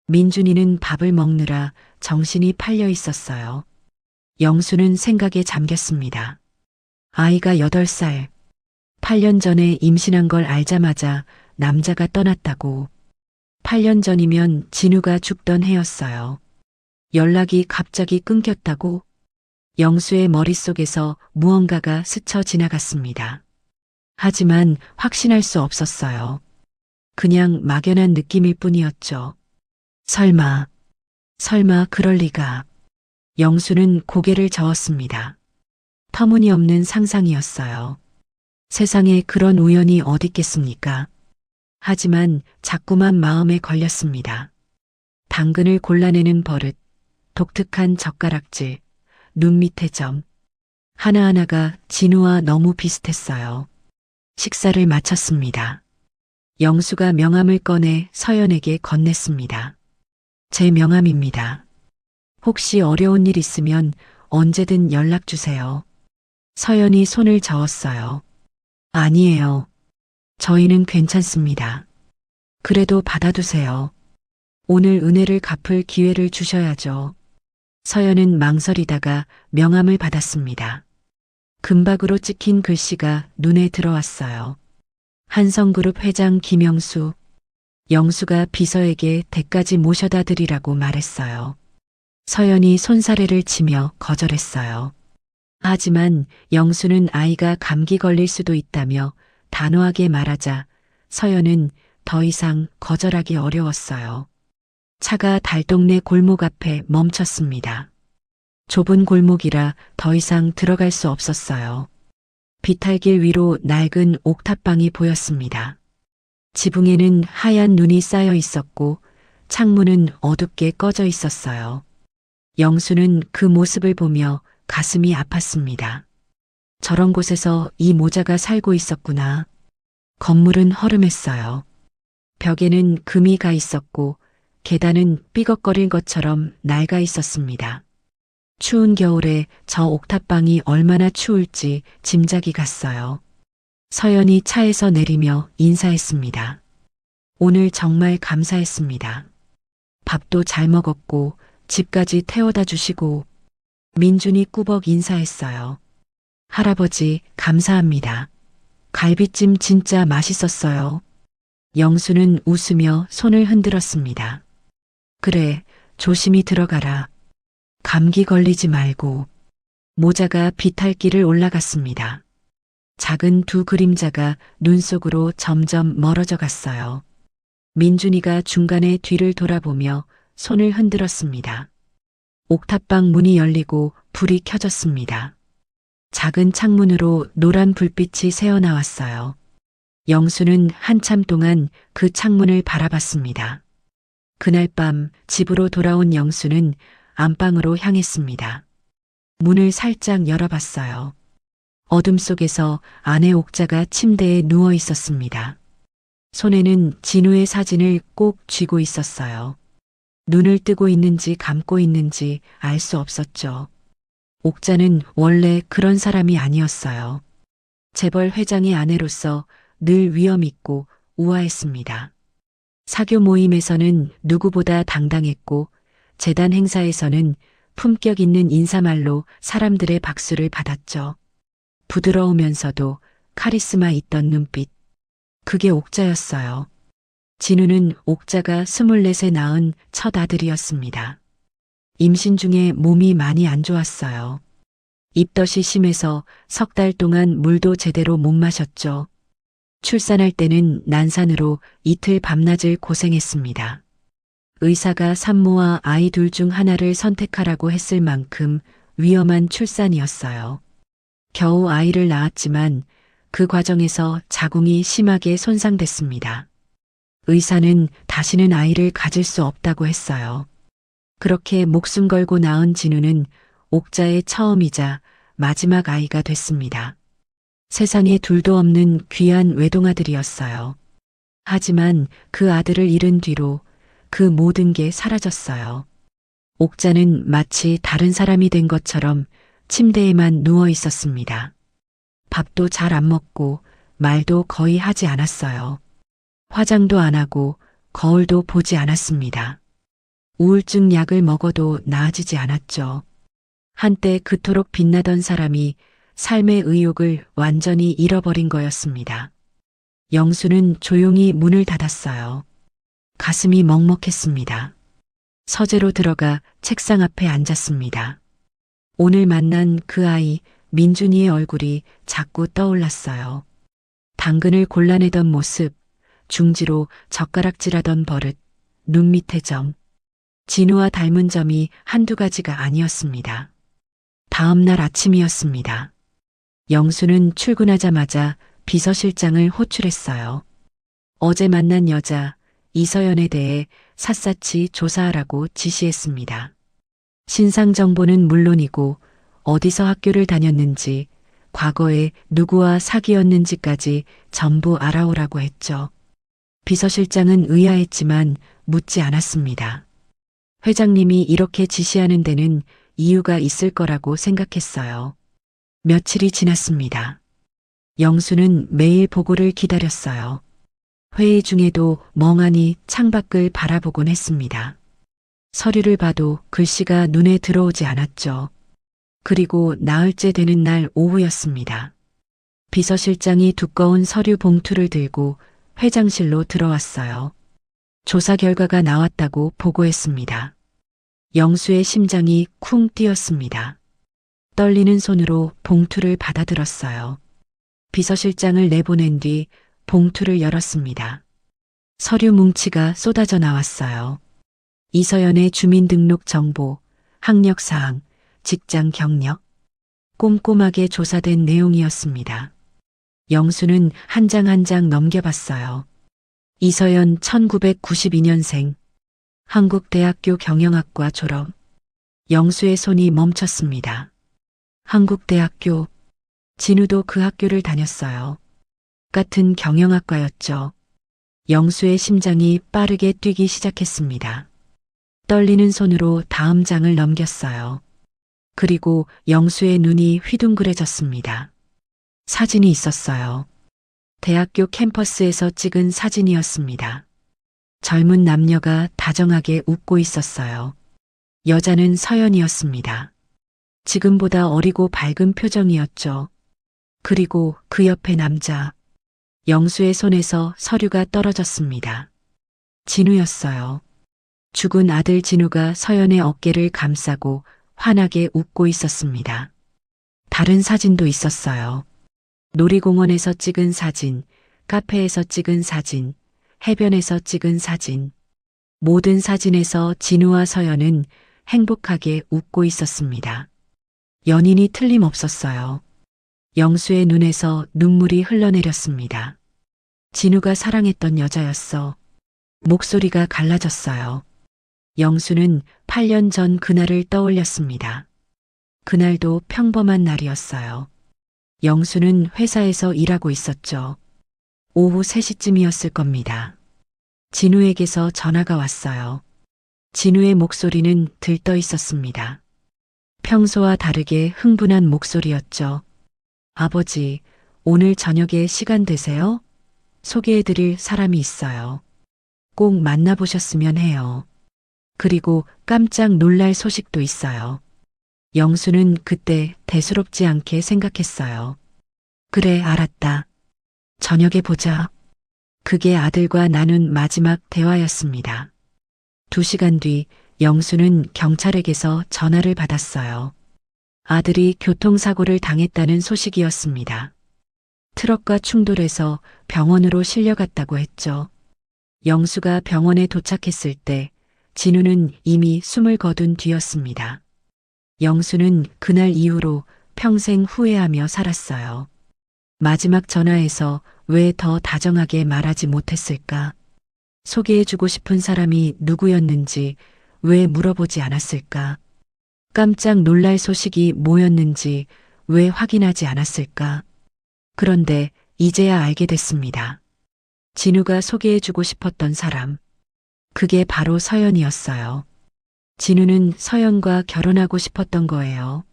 민준이는 밥을 먹느라 정신이 팔려 있었어요. 영수는 생각에 잠겼습니다. 아이가 8살, 8년 전에 임신한 걸 알자마자 남자가 떠났다고. 8년 전이면 진우가 죽던 해였어요. 연락이 갑자기 끊겼다고. 영수의 머릿속에서 무언가가 스쳐 지나갔습니다. 하지만 확신할 수 없었어요. 그냥 막연한 느낌일 뿐이었죠. 설마 그럴 리가. 영수는 고개를 저었습니다. 터무니없는 상상이었어요. 세상에 그런 우연이 어디 있겠습니까? 하지만 자꾸만 마음에 걸렸습니다. 당근을 골라내는 버릇, 독특한 젓가락질, 눈 밑의 점. 하나하나가 진우와 너무 비슷했어요. 식사를 마쳤습니다. 영수가 명함을 꺼내 서연에게 건넸습니다. 제 명함입니다. 혹시 어려운 일 있으면 언제든 연락 주세요. 서연이 손을 저었어요. 아니에요. 저희는 괜찮습니다. 그래도 받아두세요. 오늘 은혜를 갚을 기회를 주셔야죠. 서연은 망설이다가 명함을 받았습니다. 금박으로 찍힌 글씨가 눈에 들어왔어요. 한성그룹 회장 김영수. 영수가 비서에게 댁까지 모셔다 드리라고 말했어요. 서연이 손사래를 치며 거절했어요. 하지만 영수는 아이가 감기 걸릴 수도 있다며 단호하게 말하자 서연은 더 이상 거절하기 어려웠어요. 차가 달동네 골목 앞에 멈췄습니다. 좁은 골목이라 더 이상 들어갈 수 없었어요. 비탈길 위로 낡은 옥탑방이 보였습니다. 지붕에는 하얀 눈이 쌓여 있었고 창문은 어둡게 꺼져 있었어요. 영수는 그 모습을 보며 가슴이 아팠습니다. 저런 곳에서 이 모자가 살고 있었구나. 건물은 허름했어요. 벽에는 금이 가 있었고 계단은 삐걱거릴 것처럼 낡아 있었습니다. 추운 겨울에 저 옥탑방이 얼마나 추울지 짐작이 갔어요. 서연이 차에서 내리며 인사했습니다. 오늘 정말 감사했습니다. 밥도 잘 먹었고 집까지 태워다 주시고. 민준이 꾸벅 인사했어요. 할아버지 감사합니다. 갈비찜 진짜 맛있었어요. 영수는 웃으며 손을 흔들었습니다. 그래, 조심히 들어가라. 감기 걸리지 말고. 모자가 비탈길을 올라갔습니다. 작은 두 그림자가 눈 속으로 점점 멀어져 갔어요. 민준이가 중간에 뒤를 돌아보며 손을 흔들었습니다. 옥탑방 문이 열리고 불이 켜졌습니다. 작은 창문으로 노란 불빛이 새어나왔어요. 영수는 한참 동안 그 창문을 바라봤습니다. 그날 밤 집으로 돌아온 영수는 안방으로 향했습니다. 문을 살짝 열어봤어요. 어둠 속에서 아내 옥자가 침대에 누워 있었습니다. 손에는 진우의 사진을 꼭 쥐고 있었어요. 눈을 뜨고 있는지 감고 있는지 알 수 없었죠. 옥자는 원래 그런 사람이 아니었어요. 재벌 회장의 아내로서 늘 위험 있고 우아했습니다. 사교 모임에서는 누구보다 당당했고 재단 행사에서는 품격 있는 인사말로 사람들의 박수를 받았죠. 부드러우면서도 카리스마 있던 눈빛. 그게 옥자였어요. 진우는 옥자가 24세 낳은 첫 아들이었습니다. 임신 중에 몸이 많이 안 좋았어요. 입덧이 심해서 3달 동안 물도 제대로 못 마셨죠. 출산할 때는 난산으로 이틀 밤낮을 고생했습니다. 의사가 산모와 아이 둘 중 하나를 선택하라고 했을 만큼 위험한 출산이었어요. 겨우 아이를 낳았지만 그 과정에서 자궁이 심하게 손상됐습니다. 의사는 다시는 아이를 가질 수 없다고 했어요. 그렇게 목숨 걸고 낳은 진우는 옥자의 처음이자 마지막 아이가 됐습니다. 세상에 둘도 없는 귀한 외동아들이었어요. 하지만 그 아들을 잃은 뒤로 그 모든 게 사라졌어요. 옥자는 마치 다른 사람이 된 것처럼 침대에만 누워 있었습니다. 밥도 잘 안 먹고 말도 거의 하지 않았어요. 화장도 안 하고 거울도 보지 않았습니다. 우울증 약을 먹어도 나아지지 않았죠. 한때 그토록 빛나던 사람이 삶의 의욕을 완전히 잃어버린 거였습니다. 영수는 조용히 문을 닫았어요. 가슴이 먹먹했습니다. 서재로 들어가 책상 앞에 앉았습니다. 오늘 만난 그 아이 민준이의 얼굴이 자꾸 떠올랐어요. 당근을 골라내던 모습, 중지로 젓가락질하던 버릇, 눈 밑의 점. 진우와 닮은 점이 한두 가지가 아니었습니다. 다음 날 아침이었습니다. 영수는 출근하자마자 비서실장을 호출했어요. 어제 만난 여자 이서연에 대해 샅샅이 조사하라고 지시했습니다. 신상 정보는 물론이고 어디서 학교를 다녔는지, 과거에 누구와 사귀었는지까지 전부 알아오라고 했죠. 비서실장은 의아했지만 묻지 않았습니다. 회장님이 이렇게 지시하는 데는 이유가 있을 거라고 생각했어요. 며칠이 지났습니다. 영수는 매일 보고를 기다렸어요. 회의 중에도 멍하니 창밖을 바라보곤 했습니다. 서류를 봐도 글씨가 눈에 들어오지 않았죠. 그리고 나흘째 되는 날 오후였습니다. 비서실장이 두꺼운 서류 봉투를 들고 회장실로 들어왔어요. 조사 결과가 나왔다고 보고했습니다. 영수의 심장이 쿵 뛰었습니다. 떨리는 손으로 봉투를 받아들었어요. 비서실장을 내보낸 뒤 봉투를 열었습니다. 서류 뭉치가 쏟아져 나왔어요. 이서연의 주민등록 정보, 학력사항, 직장 경력, 꼼꼼하게 조사된 내용이었습니다. 영수는 한 장 한 장 넘겨봤어요. 이서연 1992년생, 한국대학교 경영학과 졸업. 영수의 손이 멈췄습니다. 한국대학교, 진우도 그 학교를 다녔어요. 같은 경영학과였죠. 영수의 심장이 빠르게 뛰기 시작했습니다. 떨리는 손으로 다음 장을 넘겼어요. 그리고 영수의 눈이 휘둥그레졌습니다. 사진이 있었어요. 대학교 캠퍼스에서 찍은 사진이었습니다. 젊은 남녀가 다정하게 웃고 있었어요. 여자는 서연이었습니다. 지금보다 어리고 밝은 표정이었죠. 그리고 그 옆에 남자. 영수의 손에서 서류가 떨어졌습니다. 진우였어요. 죽은 아들 진우가 서연의 어깨를 감싸고 환하게 웃고 있었습니다. 다른 사진도 있었어요. 놀이공원에서 찍은 사진, 카페에서 찍은 사진, 해변에서 찍은 사진. 모든 사진에서 진우와 서연은 행복하게 웃고 있었습니다. 연인이 틀림없었어요. 영수의 눈에서 눈물이 흘러내렸습니다. 진우가 사랑했던 여자였어. 목소리가 갈라졌어요. 영수는 8년 전 그날을 떠올렸습니다. 그날도 평범한 날이었어요. 영수는 회사에서 일하고 있었죠. 오후 3시쯤이었을 겁니다. 진우에게서 전화가 왔어요. 진우의 목소리는 들떠 있었습니다. 평소와 다르게 흥분한 목소리였죠. 아버지, 오늘 저녁에 시간 되세요? 소개해드릴 사람이 있어요. 꼭 만나보셨으면 해요. 그리고 깜짝 놀랄 소식도 있어요. 영수는 그때 대수롭지 않게 생각했어요. 그래, 알았다. 저녁에 보자. 그게 아들과 나눈 마지막 대화였습니다. 2시간 뒤 영수는 경찰에게서 전화를 받았어요. 아들이 교통사고를 당했다는 소식이었습니다. 트럭과 충돌해서 병원으로 실려갔다고 했죠. 영수가 병원에 도착했을 때 진우는 이미 숨을 거둔 뒤였습니다. 영수는 그날 이후로 평생 후회하며 살았어요. 마지막 전화에서 왜 더 다정하게 말하지 못했을까? 소개해주고 싶은 사람이 누구였는지 왜 물어보지 않았을까? 깜짝 놀랄 소식이 뭐였는지 왜 확인하지 않았을까? 그런데 이제야 알게 됐습니다. 진우가 소개해주고 싶었던 사람. 그게 바로 서연이었어요. 진우는 서연과 결혼하고 싶었던 거예요.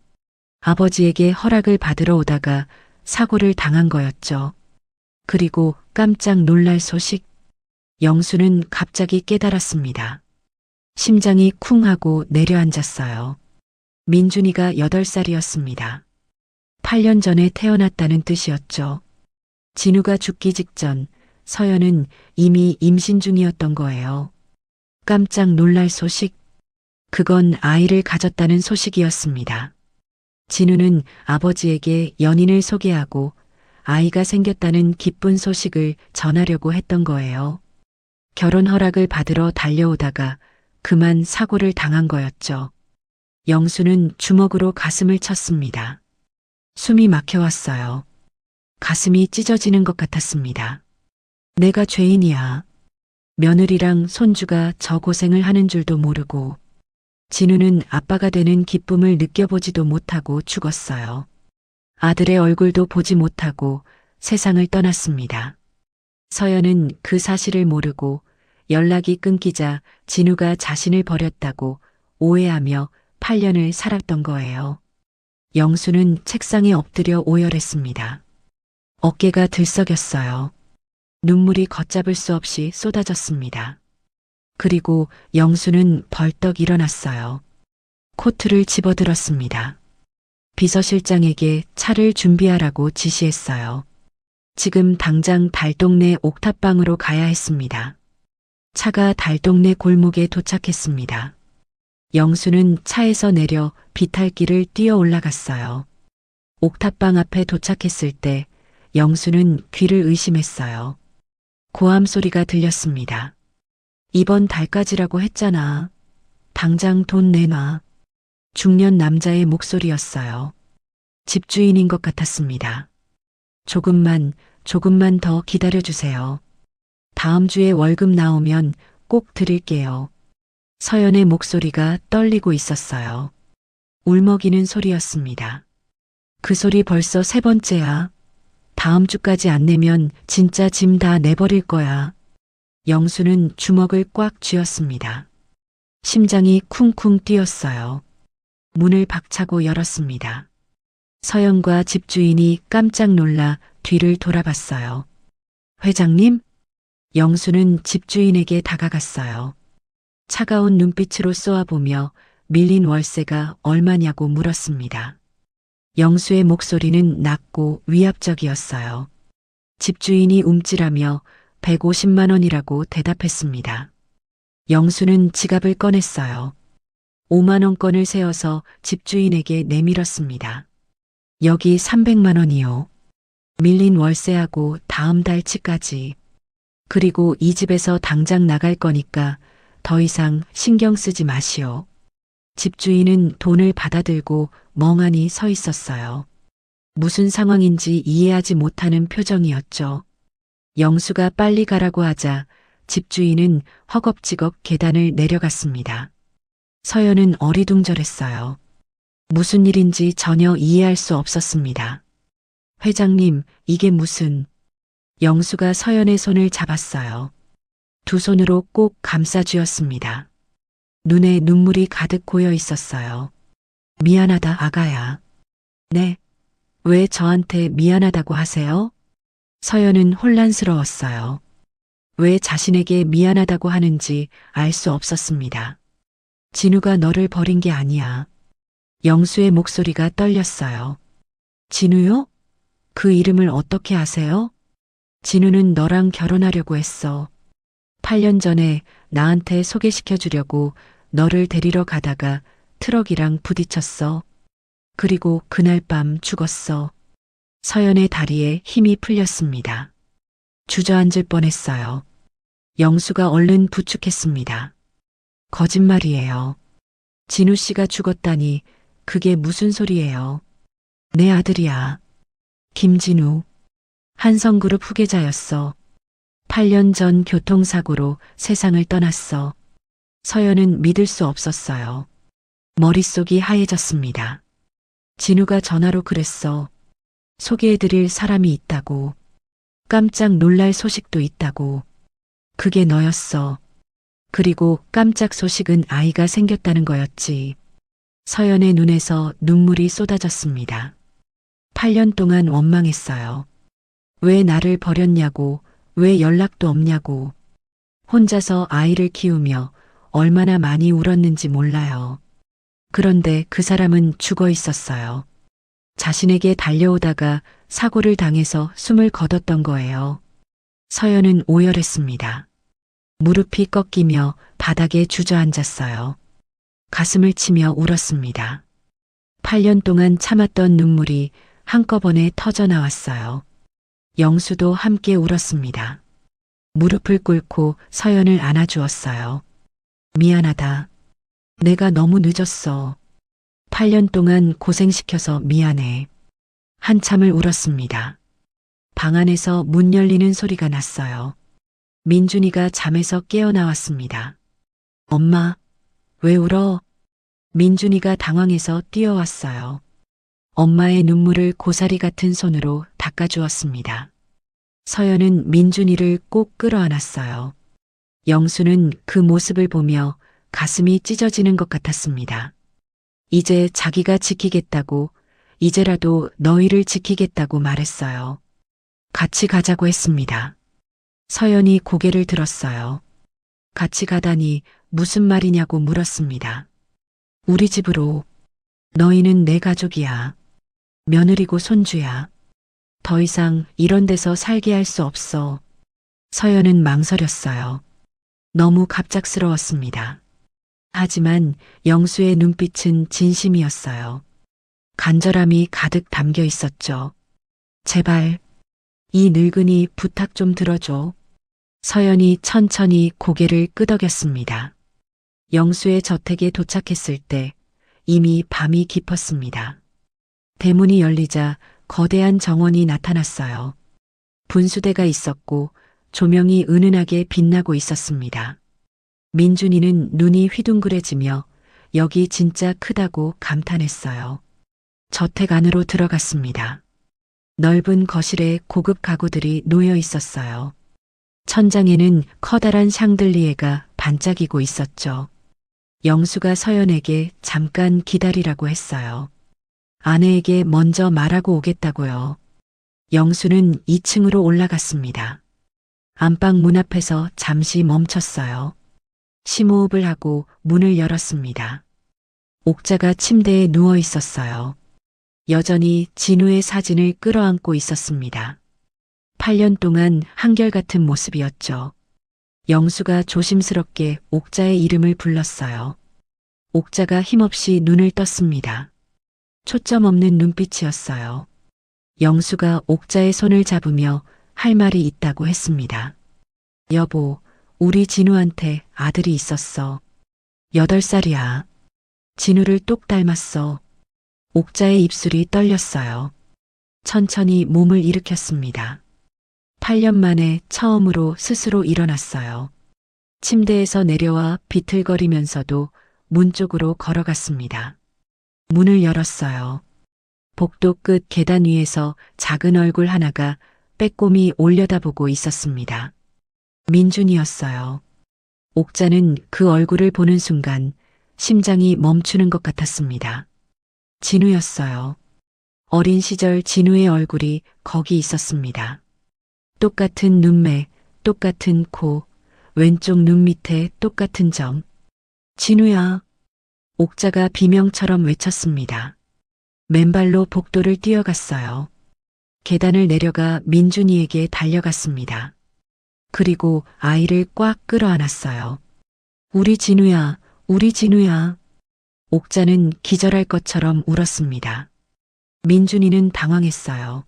아버지에게 허락을 받으러 오다가 사고를 당한 거였죠. 그리고 깜짝 놀랄 소식. 영수는 갑자기 깨달았습니다. 심장이 쿵 하고 내려앉았어요. 민준이가 8살이었습니다. 8년 전에 태어났다는 뜻이었죠. 진우가 죽기 직전 서연은 이미 임신 중이었던 거예요. 깜짝 놀랄 소식. 그건 아이를 가졌다는 소식이었습니다. 진우는 아버지에게 연인을 소개하고 아이가 생겼다는 기쁜 소식을 전하려고 했던 거예요. 결혼 허락을 받으러 달려오다가 그만 사고를 당한 거였죠. 영수는 주먹으로 가슴을 쳤습니다. 숨이 막혀왔어요. 가슴이 찢어지는 것 같았습니다. 내가 죄인이야. 며느리랑 손주가 저 고생을 하는 줄도 모르고 진우는 아빠가 되는 기쁨을 느껴보지도 못하고 죽었어요. 아들의 얼굴도 보지 못하고 세상을 떠났습니다. 서연은 그 사실을 모르고 연락이 끊기자 진우가 자신을 버렸다고 오해하며 8년을 살았던 거예요. 영수는 책상에 엎드려 오열했습니다. 어깨가 들썩였어요. 눈물이 걷잡을 수 없이 쏟아졌습니다. 그리고 영수는 벌떡 일어났어요. 코트를 집어들었습니다. 비서실장에게 차를 준비하라고 지시했어요. 지금 당장 달동네 옥탑방으로 가야 했습니다. 차가 달동네 골목에 도착했습니다. 영수는 차에서 내려 비탈길을 뛰어 올라갔어요. 옥탑방 앞에 도착했을 때 영수는 귀를 의심했어요. 고함 소리가 들렸습니다. 이번 달까지라고 했잖아. 당장 돈 내놔. 중년 남자의 목소리였어요. 집주인인 것 같았습니다. 조금만 더 기다려주세요. 다음 주에 월급 나오면 꼭 드릴게요. 서연의 목소리가 떨리고 있었어요. 울먹이는 소리였습니다. 그 소리 벌써 3번째야. 다음 주까지 안 내면 진짜 짐 다 내버릴 거야. 영수는 주먹을 꽉 쥐었습니다. 심장이 쿵쿵 뛰었어요. 문을 박차고 열었습니다. 서연과 집주인이 깜짝 놀라 뒤를 돌아봤어요. 회장님? 영수는 집주인에게 다가갔어요. 차가운 눈빛으로 쏘아보며 밀린 월세가 얼마냐고 물었습니다. 영수의 목소리는 낮고 위압적이었어요. 집주인이 움찔하며 150만 원이라고 대답했습니다. 영수는 지갑을 꺼냈어요. 5만 원권을 세어서 집주인에게 내밀었습니다. 여기 300만 원이요. 밀린 월세하고 다음 달 치까지. 그리고 이 집에서 당장 나갈 거니까 더 이상 신경 쓰지 마시오. 집주인은 돈을 받아들고 멍하니 서 있었어요. 무슨 상황인지 이해하지 못하는 표정이었죠. 영수가 빨리 가라고 하자 집주인은 허겁지겁 계단을 내려갔습니다. 서연은 어리둥절했어요. 무슨 일인지 전혀 이해할 수 없었습니다. 회장님, 이게 무슨... 영수가 서연의 손을 잡았어요. 두 손으로 꼭 감싸 쥐었습니다. 눈에 눈물이 가득 고여 있었어요. 미안하다, 아가야. 네. 왜 저한테 미안하다고 하세요? 서연은 혼란스러웠어요. 왜 자신에게 미안하다고 하는지 알 수 없었습니다. 진우가 너를 버린 게 아니야. 영수의 목소리가 떨렸어요. 진우요? 그 이름을 어떻게 아세요? 진우는 너랑 결혼하려고 했어. 8년 전에 나한테 소개시켜 주려고 너를 데리러 가다가 트럭이랑 부딪혔어. 그리고 그날 밤 죽었어. 서연의 다리에 힘이 풀렸습니다. 주저앉을 뻔했어요. 영수가 얼른 부축했습니다. 거짓말이에요. 진우 씨가 죽었다니 그게 무슨 소리예요? 내 아들이야. 김진우. 한성그룹 후계자였어. 8년 전 교통사고로 세상을 떠났어. 서연은 믿을 수 없었어요. 머릿속이 하얘졌습니다. 진우가 전화로 그랬어. 소개해드릴 사람이 있다고. 깜짝 놀랄 소식도 있다고. 그게 너였어. 그리고 깜짝 소식은 아이가 생겼다는 거였지. 서연의 눈에서 눈물이 쏟아졌습니다. 8년 동안 원망했어요. 왜 나를 버렸냐고, 왜 연락도 없냐고. 혼자서 아이를 키우며 얼마나 많이 울었는지 몰라요. 그런데 그 사람은 죽어 있었어요. 자신에게 달려오다가 사고를 당해서 숨을 거뒀던 거예요. 서연은 오열했습니다. 무릎이 꺾이며 바닥에 주저앉았어요. 가슴을 치며 울었습니다. 8년 동안 참았던 눈물이 한꺼번에 터져 나왔어요. 영수도 함께 울었습니다. 무릎을 꿇고 서연을 안아주었어요. 미안하다. 내가 너무 늦었어. 8년 동안 고생시켜서 미안해. 한참을 울었습니다. 방 안에서 문 열리는 소리가 났어요. 민준이가 잠에서 깨어나왔습니다. 엄마, 왜 울어? 민준이가 당황해서 뛰어왔어요. 엄마의 눈물을 고사리 같은 손으로 닦아주었습니다. 서연은 민준이를 꼭 끌어안았어요. 영수는 그 모습을 보며 가슴이 찢어지는 것 같았습니다. 이제 자기가 지키겠다고, 이제라도 너희를 지키겠다고 말했어요. 같이 가자고 했습니다. 서연이 고개를 들었어요. 같이 가다니 무슨 말이냐고 물었습니다. 우리 집으로. 너희는 내 가족이야. 며느리고 손주야. 더 이상 이런 데서 살게 할 수 없어. 서연은 망설였어요. 너무 갑작스러웠습니다. 하지만 영수의 눈빛은 진심이었어요. 간절함이 가득 담겨 있었죠. 제발, 이 늙은이 부탁 좀 들어줘. 서연이 천천히 고개를 끄덕였습니다. 영수의 저택에 도착했을 때 이미 밤이 깊었습니다. 대문이 열리자 거대한 정원이 나타났어요. 분수대가 있었고 조명이 은은하게 빛나고 있었습니다. 민준이는 눈이 휘둥그레지며 여기 진짜 크다고 감탄했어요. 저택 안으로 들어갔습니다. 넓은 거실에 고급 가구들이 놓여 있었어요. 천장에는 커다란 샹들리에가 반짝이고 있었죠. 영수가 서연에게 잠깐 기다리라고 했어요. 아내에게 먼저 말하고 오겠다고요. 영수는 2층으로 올라갔습니다. 안방 문 앞에서 잠시 멈췄어요. 심호흡을 하고 문을 열었습니다. 옥자가 침대에 누워 있었어요. 여전히 진우의 사진을 끌어안고 있었습니다. 8년 동안 한결같은 모습이었죠. 영수가 조심스럽게 옥자의 이름을 불렀어요. 옥자가 힘없이 눈을 떴습니다. 초점 없는 눈빛이었어요. 영수가 옥자의 손을 잡으며 할 말이 있다고 했습니다. 여보, 우리 진우한테 아들이 있었어. 8살이야. 진우를 똑 닮았어. 옥자의 입술이 떨렸어요. 천천히 몸을 일으켰습니다. 8년 만에 처음으로 스스로 일어났어요. 침대에서 내려와 비틀거리면서도 문 쪽으로 걸어갔습니다. 문을 열었어요. 복도 끝 계단 위에서 작은 얼굴 하나가 빼꼼히 올려다보고 있었습니다. 민준이었어요. 옥자는 그 얼굴을 보는 순간 심장이 멈추는 것 같았습니다. 진우였어요. 어린 시절 진우의 얼굴이 거기 있었습니다. 똑같은 눈매, 똑같은 코, 왼쪽 눈 밑에 똑같은 점. 진우야. 옥자가 비명처럼 외쳤습니다. 맨발로 복도를 뛰어갔어요. 계단을 내려가 민준이에게 달려갔습니다. 그리고 아이를 꽉 끌어안았어요. 우리 진우야, 우리 진우야. 옥자는 기절할 것처럼 울었습니다. 민준이는 당황했어요.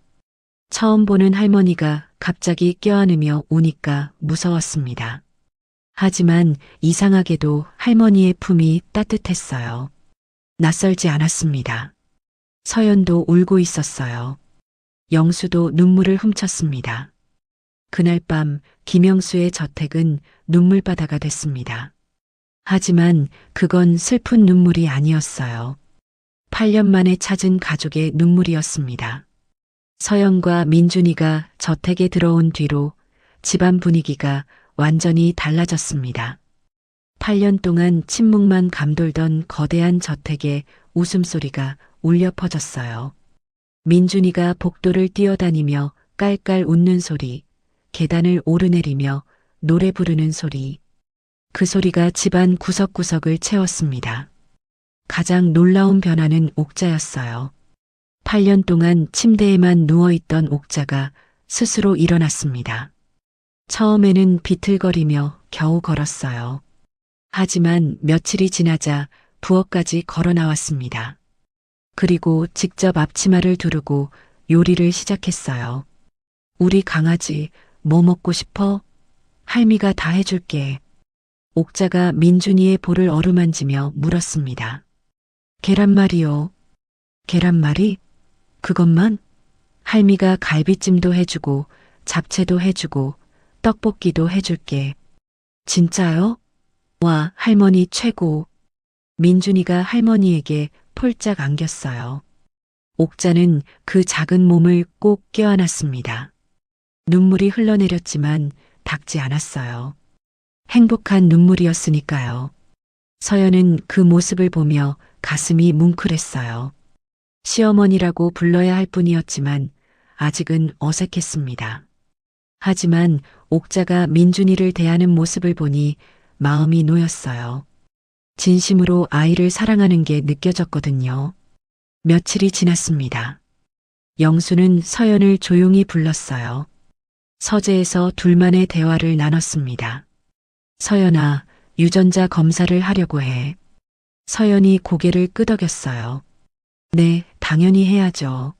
처음 보는 할머니가 갑자기 껴안으며 우니까 무서웠습니다. 하지만 이상하게도 할머니의 품이 따뜻했어요. 낯설지 않았습니다. 서연도 울고 있었어요. 영수도 눈물을 훔쳤습니다. 그날 밤 김영수의 저택은 눈물바다가 됐습니다. 하지만 그건 슬픈 눈물이 아니었어요. 8년 만에 찾은 가족의 눈물이었습니다. 서연과 민준이가 저택에 들어온 뒤로 집안 분위기가 완전히 달라졌습니다. 8년 동안 침묵만 감돌던 거대한 저택에 웃음소리가 울려 퍼졌어요. 민준이가 복도를 뛰어다니며 깔깔 웃는 소리, 계단을 오르내리며 노래 부르는 소리. 그 소리가 집안 구석구석을 채웠습니다. 가장 놀라운 변화는 옥자였어요. 8년 동안 침대에만 누워있던 옥자가 스스로 일어났습니다. 처음에는 비틀거리며 겨우 걸었어요. 하지만 며칠이 지나자 부엌까지 걸어 나왔습니다. 그리고 직접 앞치마를 두르고 요리를 시작했어요. 우리 강아지 뭐 먹고 싶어? 할미가 다 해줄게. 옥자가 민준이의 볼을 어루만지며 물었습니다. 계란말이요. 계란말이? 그것만? 할미가 갈비찜도 해주고 잡채도 해주고 떡볶이도 해줄게. 진짜요? 와, 할머니 최고. 민준이가 할머니에게 폴짝 안겼어요. 옥자는 그 작은 몸을 꼭 껴안았습니다. 눈물이 흘러내렸지만 닦지 않았어요. 행복한 눈물이었으니까요. 서연은 그 모습을 보며 가슴이 뭉클했어요. 시어머니라고 불러야 할 뿐이었지만 아직은 어색했습니다. 하지만 옥자가 민준이를 대하는 모습을 보니 마음이 놓였어요. 진심으로 아이를 사랑하는 게 느껴졌거든요. 며칠이 지났습니다. 영수는 서연을 조용히 불렀어요. 서재에서 둘만의 대화를 나눴습니다. 서연아, 유전자 검사를 하려고 해. 서연이 고개를 끄덕였어요. 네, 당연히 해야죠.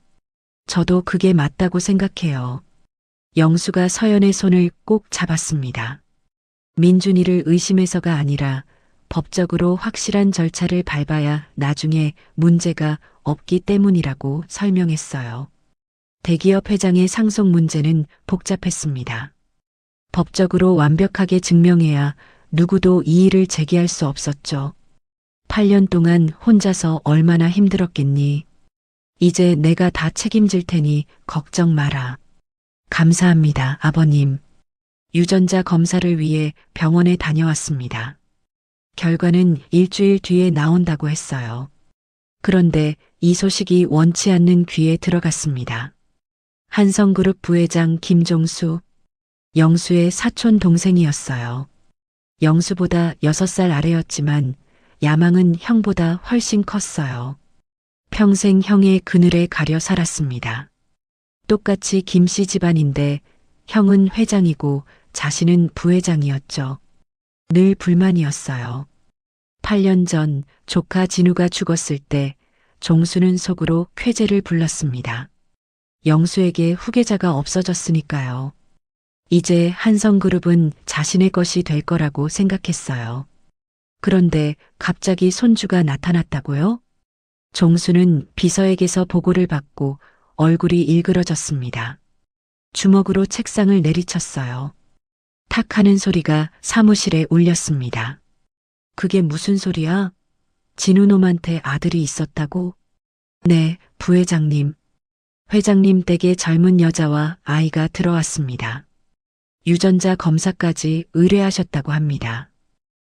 저도 그게 맞다고 생각해요. 영수가 서연의 손을 꼭 잡았습니다. 민준이를 의심해서가 아니라 법적으로 확실한 절차를 밟아야 나중에 문제가 없기 때문이라고 설명했어요. 대기업 회장의 상속 문제는 복잡했습니다. 법적으로 완벽하게 증명해야 누구도 이의를 제기할 수 없었죠. 8년 동안 혼자서 얼마나 힘들었겠니? 이제 내가 다 책임질 테니 걱정 마라. 감사합니다, 아버님. 유전자 검사를 위해 병원에 다녀왔습니다. 결과는 일주일 뒤에 나온다고 했어요. 그런데 이 소식이 원치 않는 귀에 들어갔습니다. 한성그룹 부회장 김종수, 영수의 사촌 동생이었어요. 영수보다 6살 아래였지만 야망은 형보다 훨씬 컸어요. 평생 형의 그늘에 가려 살았습니다. 똑같이 김씨 집안인데 형은 회장이고 자신은 부회장이었죠. 늘 불만이었어요. 8년 전 조카 진우가 죽었을 때 종수는 속으로 쾌재를 불렀습니다. 영수에게 후계자가 없어졌으니까요. 이제 한성그룹은 자신의 것이 될 거라고 생각했어요. 그런데 갑자기 손주가 나타났다고요? 종수는 비서에게서 보고를 받고 얼굴이 일그러졌습니다. 주먹으로 책상을 내리쳤어요. 탁 하는 소리가 사무실에 울렸습니다. 그게 무슨 소리야? 진우놈한테 아들이 있었다고? 네, 부회장님. 회장님 댁에 젊은 여자와 아이가 들어왔습니다. 유전자 검사까지 의뢰하셨다고 합니다.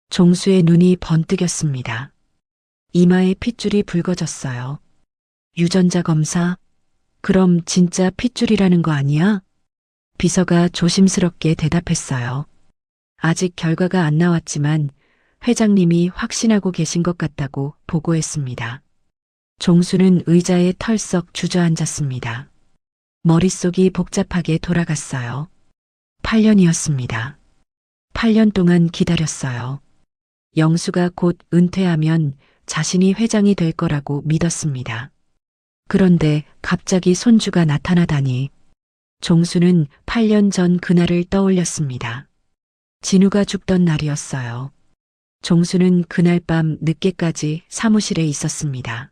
종수의 눈이 번뜩였습니다. 이마에 핏줄이 붉어졌어요. 유전자 검사? 그럼 진짜 핏줄이라는 거 아니야? 비서가 조심스럽게 대답했어요. 아직 결과가 안 나왔지만 회장님이 확신하고 계신 것 같다고 보고했습니다. 종수는 의자에 털썩 주저앉았습니다. 머릿속이 복잡하게 돌아갔어요. 8년이었습니다. 8년 동안 기다렸어요. 영수가 곧 은퇴하면 자신이 회장이 될 거라고 믿었습니다. 그런데 갑자기 손주가 나타나다니. 종수는 8년 전 그날을 떠올렸습니다. 진우가 죽던 날이었어요. 종수는 그날 밤 늦게까지 사무실에 있었습니다.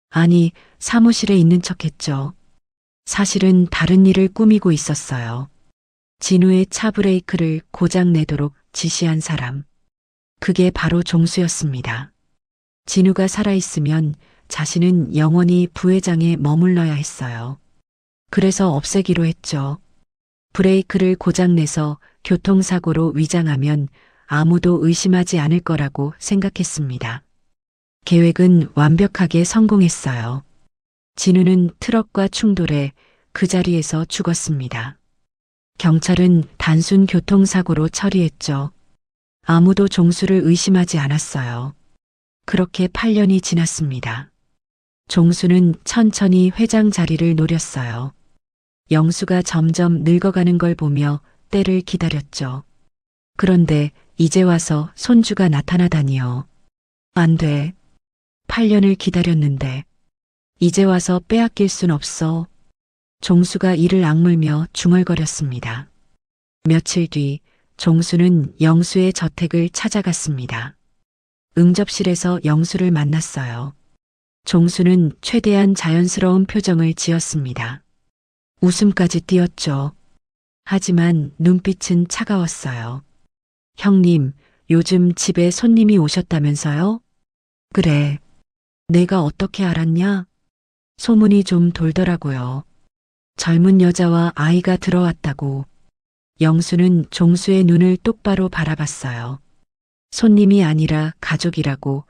아니, 사무실에 있는 척했죠. 사실은 다른 일을 꾸미고 있었어요. 진우의 차 브레이크를 고장 내도록 지시한 사람. 그게 바로 종수였습니다. 진우가 살아있으면 자신은 영원히 부회장에 머물러야 했어요. 그래서 없애기로 했죠. 브레이크를 고장내서 교통사고로 위장하면 아무도 의심하지 않을 거라고 생각했습니다. 계획은 완벽하게 성공했어요. 진우는 트럭과 충돌해 그 자리에서 죽었습니다. 경찰은 단순 교통사고로 처리했죠. 아무도 종수를 의심하지 않았어요. 그렇게 8년이 지났습니다. 종수는 천천히 회장 자리를 노렸어요. 영수가 점점 늙어가는 걸 보며 때를 기다렸죠. 그런데 이제 와서 손주가 나타나다니요. 안 돼. 8년을 기다렸는데 이제 와서 빼앗길 순 없어. 종수가 이를 악물며 중얼거렸습니다. 며칠 뒤 종수는 영수의 저택을 찾아갔습니다. 응접실에서 영수를 만났어요. 종수는 최대한 자연스러운 표정을 지었습니다. 웃음까지 띄었죠. 하지만 눈빛은 차가웠어요. 형님, 요즘 집에 손님이 오셨다면서요? 그래. 내가 어떻게 알았냐? 소문이 좀 돌더라고요. 젊은 여자와 아이가 들어왔다고. 영수는 종수의 눈을 똑바로 바라봤어요. 손님이 아니라 가족이라고,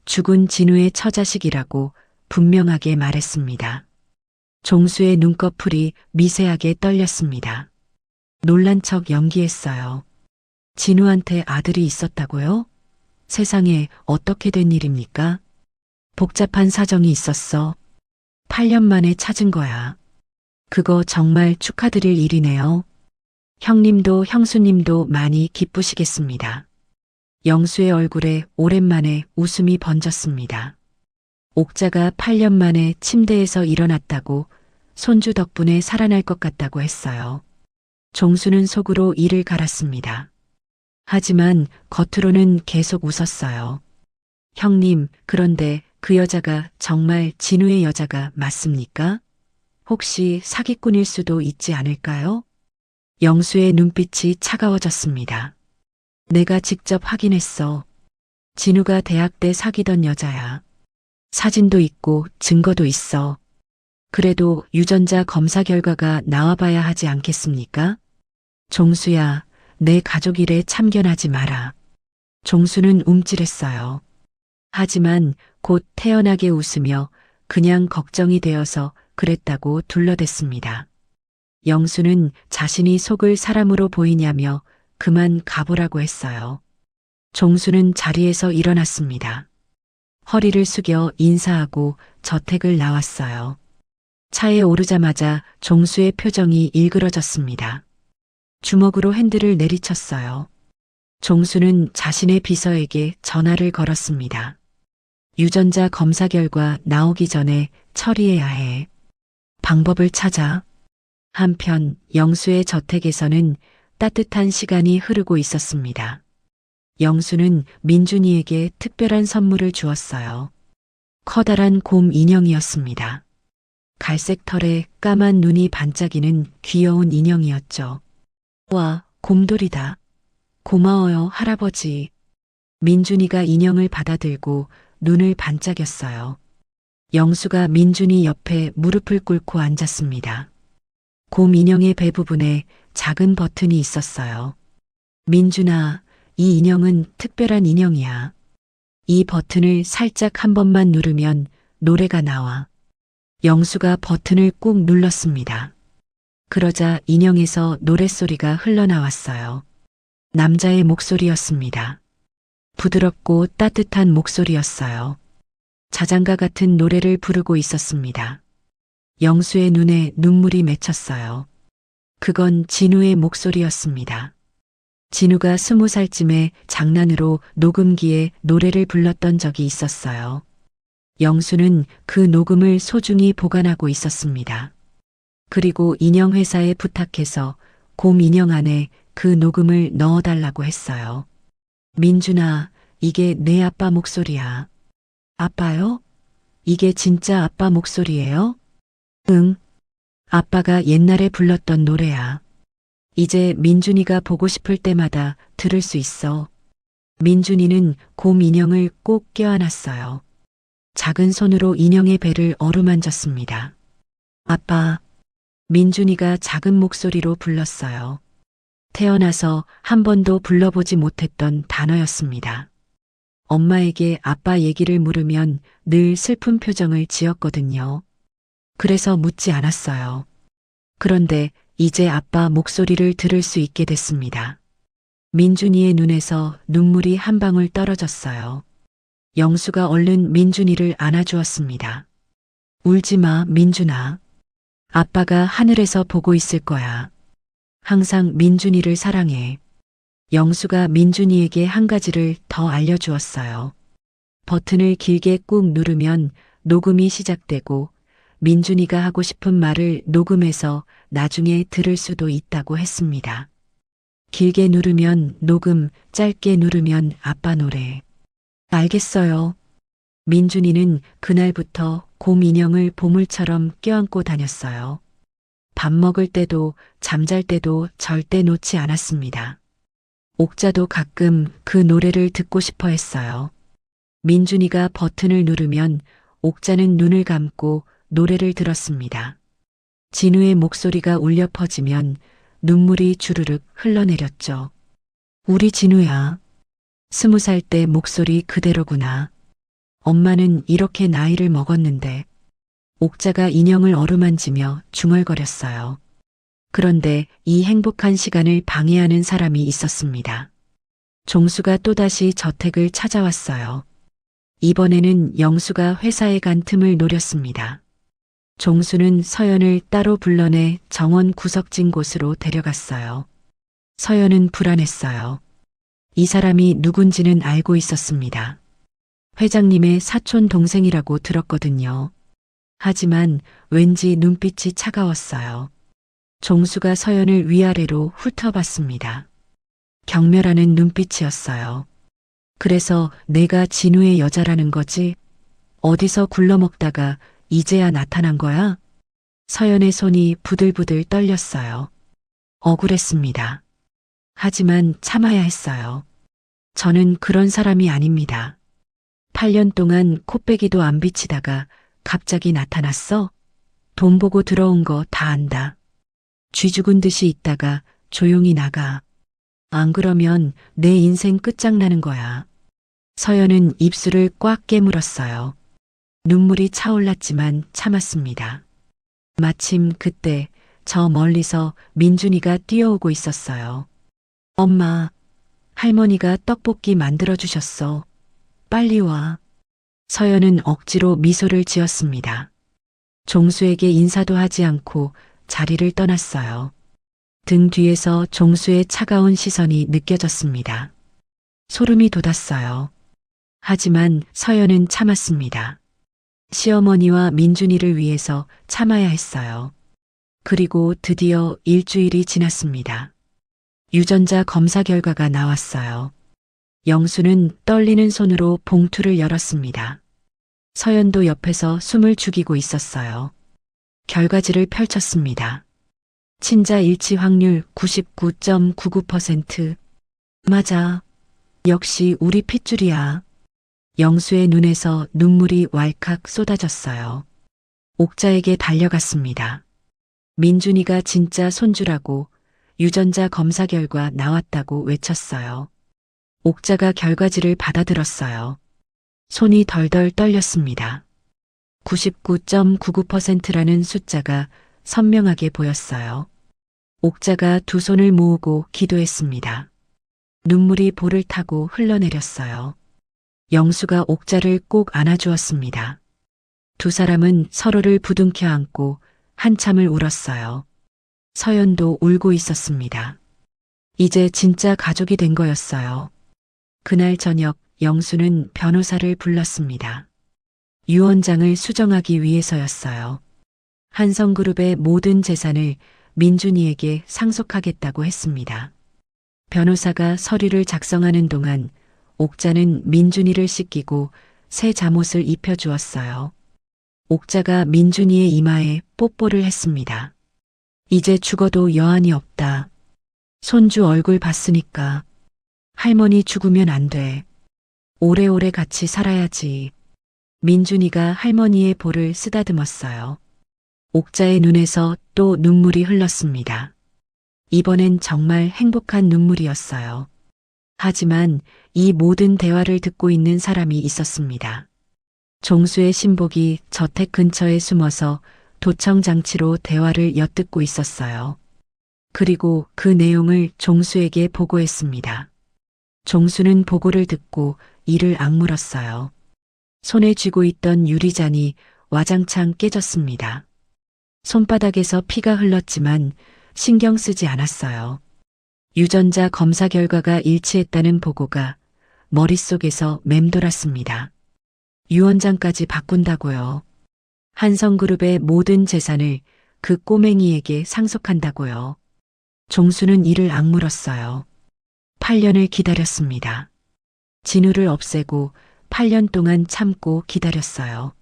죽은 진우의 처자식이라고 분명하게 말했습니다. 종수의 눈꺼풀이 미세하게 떨렸습니다. 놀란 척 연기했어요. 진우한테 아들이 있었다고요? 세상에 어떻게 된 일입니까? 복잡한 사정이 있었어. 8년 만에 찾은 거야. 그거 정말 축하드릴 일이네요. 형님도 형수님도 많이 기쁘시겠습니다. 영수의 얼굴에 오랜만에 웃음이 번졌습니다. 옥자가 8년 만에 침대에서 일어났다고 손주 덕분에 살아날 것 같다고 했어요. 종수는 속으로 이를 갈았습니다. 하지만 겉으로는 계속 웃었어요. 형님, 그런데 그 여자가 정말 진우의 여자가 맞습니까? 혹시 사기꾼일 수도 있지 않을까요? 영수의 눈빛이 차가워졌습니다. 내가 직접 확인했어. 진우가 대학 때 사귀던 여자야. 사진도 있고 증거도 있어. 그래도 유전자 검사 결과가 나와봐야 하지 않겠습니까? 종수야, 내 가족 일에 참견하지 마라. 종수는 움찔했어요. 하지만 곧 태연하게 웃으며 그냥 걱정이 되어서 그랬다고 둘러댔습니다. 영수는 자신이 속을 사람으로 보이냐며 그만 가보라고 했어요. 종수는 자리에서 일어났습니다. 허리를 숙여 인사하고 저택을 나왔어요. 차에 오르자마자 종수의 표정이 일그러졌습니다. 주먹으로 핸들을 내리쳤어요. 종수는 자신의 비서에게 전화를 걸었습니다. 유전자 검사 결과 나오기 전에 처리해야 해. 방법을 찾아. 한편 영수의 저택에서는 따뜻한 시간이 흐르고 있었습니다. 영수는 민준이에게 특별한 선물을 주었어요. 커다란 곰 인형이었습니다. 갈색 털에 까만 눈이 반짝이는 귀여운 인형이었죠. 와, 곰돌이다. 고마워요, 할아버지. 민준이가 인형을 받아들고 눈을 반짝였어요. 영수가 민준이 옆에 무릎을 꿇고 앉았습니다. 곰 인형의 배 부분에 작은 버튼이 있었어요. 민준아, 이 인형은 특별한 인형이야. 이 버튼을 살짝 한 번만 누르면 노래가 나와. 영수가 버튼을 꾹 눌렀습니다. 그러자 인형에서 노랫소리가 흘러나왔어요. 남자의 목소리였습니다. 부드럽고 따뜻한 목소리였어요. 자장가 같은 노래를 부르고 있었습니다. 영수의 눈에 눈물이 맺혔어요. 그건 진우의 목소리였습니다. 진우가 20살쯤에 장난으로 녹음기에 노래를 불렀던 적이 있었어요. 영수는 그 녹음을 소중히 보관하고 있었습니다. 그리고 인형 회사에 부탁해서 곰 인형 안에 그 녹음을 넣어달라고 했어요. 민준아, 이게 내 아빠 목소리야. 아빠요? 이게 진짜 아빠 목소리예요? 응. 아빠가 옛날에 불렀던 노래야. 이제 민준이가 보고 싶을 때마다 들을 수 있어. 민준이는 곰 인형을 꼭 껴안았어요. 작은 손으로 인형의 배를 어루만졌습니다. 아빠. 민준이가 작은 목소리로 불렀어요. 태어나서 한 번도 불러보지 못했던 단어였습니다. 엄마에게 아빠 얘기를 물으면 늘 슬픈 표정을 지었거든요. 그래서 묻지 않았어요. 그런데 이제 아빠 목소리를 들을 수 있게 됐습니다. 민준이의 눈에서 눈물이 한 방울 떨어졌어요. 영수가 얼른 민준이를 안아주었습니다. 울지 마, 민준아. 아빠가 하늘에서 보고 있을 거야. 항상 민준이를 사랑해. 영수가 민준이에게 한 가지를 더 알려주었어요. 버튼을 길게 꾹 누르면 녹음이 시작되고 민준이가 하고 싶은 말을 녹음해서 나중에 들을 수도 있다고 했습니다. 길게 누르면 녹음, 짧게 누르면 아빠 노래. 알겠어요. 민준이는 그날부터 곰 인형을 보물처럼 껴안고 다녔어요. 밥 먹을 때도 잠잘 때도 절대 놓지 않았습니다. 옥자도 가끔 그 노래를 듣고 싶어 했어요. 민준이가 버튼을 누르면 옥자는 눈을 감고 노래를 들었습니다. 진우의 목소리가 울려 퍼지면 눈물이 주르륵 흘러내렸죠. 우리 진우야. 20살 때 목소리 그대로구나. 엄마는 이렇게 나이를 먹었는데. 옥자가 인형을 어루만지며 중얼거렸어요. 그런데 이 행복한 시간을 방해하는 사람이 있었습니다. 종수가 또다시 저택을 찾아왔어요. 이번에는 영수가 회사에 간 틈을 노렸습니다. 종수는 서연을 따로 불러내 정원 구석진 곳으로 데려갔어요. 서연은 불안했어요. 이 사람이 누군지는 알고 있었습니다. 회장님의 사촌 동생이라고 들었거든요. 하지만 왠지 눈빛이 차가웠어요. 종수가 서연을 위아래로 훑어봤습니다. 경멸하는 눈빛이었어요. 그래서 내가 진우의 여자라는 거지? 어디서 굴러먹다가 이제야 나타난 거야? 서연의 손이 부들부들 떨렸어요. 억울했습니다. 하지만 참아야 했어요. 저는 그런 사람이 아닙니다. 8년 동안 코빼기도 안 비치다가 갑자기 나타났어? 돈 보고 들어온 거 다 안다. 쥐 죽은 듯이 있다가 조용히 나가. 안 그러면 내 인생 끝장나는 거야. 서연은 입술을 꽉 깨물었어요. 눈물이 차올랐지만 참았습니다. 마침 그때 저 멀리서 민준이가 뛰어오고 있었어요. 엄마, 할머니가 떡볶이 만들어주셨어. 빨리 와. 서연은 억지로 미소를 지었습니다. 종수에게 인사도 하지 않고 자리를 떠났어요. 등 뒤에서 종수의 차가운 시선이 느껴졌습니다. 소름이 돋았어요. 하지만 서연은 참았습니다. 시어머니와 민준이를 위해서 참아야 했어요. 그리고 드디어 일주일이 지났습니다. 유전자 검사 결과가 나왔어요. 영수는 떨리는 손으로 봉투를 열었습니다. 서연도 옆에서 숨을 죽이고 있었어요. 결과지를 펼쳤습니다. 친자 일치 확률 99.99%. 맞아. 역시 우리 핏줄이야. 영수의 눈에서 눈물이 왈칵 쏟아졌어요. 옥자에게 달려갔습니다. 민준이가 진짜 손주라고 유전자 검사 결과 나왔다고 외쳤어요. 옥자가 결과지를 받아들었어요. 손이 덜덜 떨렸습니다. 99.99%라는 숫자가 선명하게 보였어요. 옥자가 두 손을 모으고 기도했습니다. 눈물이 볼을 타고 흘러내렸어요. 영수가 옥자를 꼭 안아주었습니다. 두 사람은 서로를 부둥켜 안고 한참을 울었어요. 서연도 울고 있었습니다. 이제 진짜 가족이 된 거였어요. 그날 저녁 영수는 변호사를 불렀습니다. 유언장을 수정하기 위해서였어요. 한성그룹의 모든 재산을 민준이에게 상속하겠다고 했습니다. 변호사가 서류를 작성하는 동안 옥자는 민준이를 씻기고 새 잠옷을 입혀주었어요. 옥자가 민준이의 이마에 뽀뽀를 했습니다. 이제 죽어도 여한이 없다. 손주 얼굴 봤으니까. 할머니 죽으면 안 돼. 오래오래 같이 살아야지. 민준이가 할머니의 볼을 쓰다듬었어요. 옥자의 눈에서 또 눈물이 흘렀습니다. 이번엔 정말 행복한 눈물이었어요. 하지만 이 모든 대화를 듣고 있는 사람이 있었습니다. 종수의 신복이 저택 근처에 숨어서 도청 장치로 대화를 엿듣고 있었어요. 그리고 그 내용을 종수에게 보고했습니다. 종수는 보고를 듣고 이를 악물었어요. 손에 쥐고 있던 유리잔이 와장창 깨졌습니다. 손바닥에서 피가 흘렀지만 신경 쓰지 않았어요. 유전자 검사 결과가 일치했다는 보고가 머릿속에서 맴돌았습니다. 유언장까지 바꾼다고요. 한성그룹의 모든 재산을 그 꼬맹이에게 상속한다고요. 종수는 이를 악물었어요. 8년을 기다렸습니다. 진우를 없애고 8년 동안 참고 기다렸어요.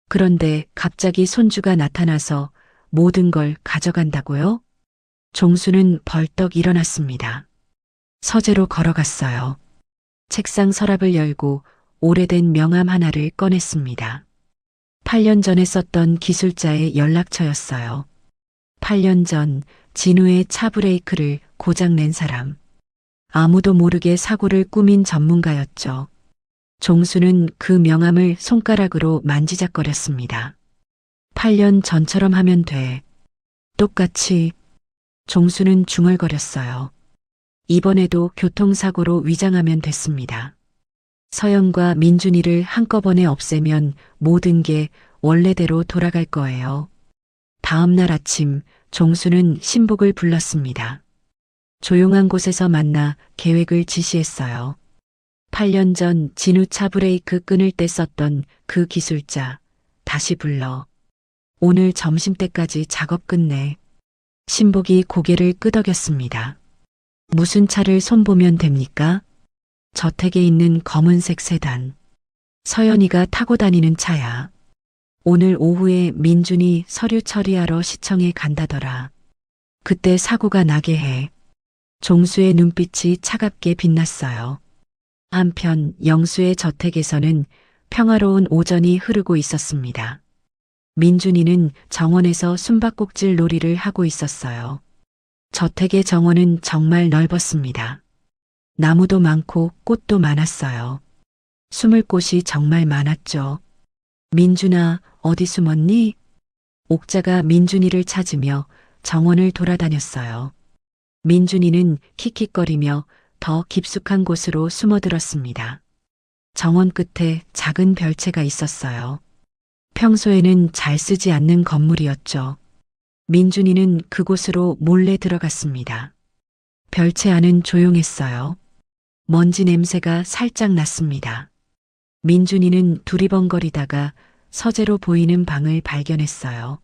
그런데 갑자기 손주가 나타나서 모든 걸 가져간다고요? 종수는 벌떡 일어났습니다. 서재로 걸어갔어요. 책상 서랍을 열고 오래된 명함 하나를 꺼냈습니다. 8년 전에 썼던 기술자의 연락처였어요. 8년 전 진우의 차 브레이크를 고장낸 사람. 아무도 모르게 사고를 꾸민 전문가였죠. 종수는 그 명함을 손가락으로 만지작거렸습니다. 8년 전처럼 하면 돼. 똑같이. 종수는 중얼거렸어요. 이번에도 교통사고로 위장하면 됐습니다. 서연과 민준이를 한꺼번에 없애면 모든 게 원래대로 돌아갈 거예요. 다음 날 아침 종수는 신복을 불렀습니다. 조용한 곳에서 만나 계획을 지시했어요. 8년 전 진우 차 브레이크 끊을 때 썼던 그 기술자 다시 불러. 오늘 점심때까지 작업 끝내. 신복이 고개를 끄덕였습니다. 무슨 차를 손보면 됩니까? 저택에 있는 검은색 세단. 서연이가 타고 다니는 차야. 오늘 오후에 민준이 서류 처리하러 시청에 간다더라. 그때 사고가 나게 해. 종수의 눈빛이 차갑게 빛났어요. 한편 영수의 저택에서는 평화로운 오전이 흐르고 있었습니다. 민준이는 정원에서 숨바꼭질 놀이를 하고 있었어요. 저택의 정원은 정말 넓었습니다. 나무도 많고 꽃도 많았어요. 숨을 곳이 정말 많았죠. 민준아, 어디 숨었니? 옥자가 민준이를 찾으며 정원을 돌아다녔어요. 민준이는 킥킥거리며 더 깊숙한 곳으로 숨어들었습니다. 정원 끝에 작은 별채가 있었어요. 평소에는 잘 쓰지 않는 건물이었죠. 민준이는 그곳으로 몰래 들어갔습니다. 별채 안은 조용했어요. 먼지 냄새가 살짝 났습니다. 민준이는 두리번거리다가 서재로 보이는 방을 발견했어요.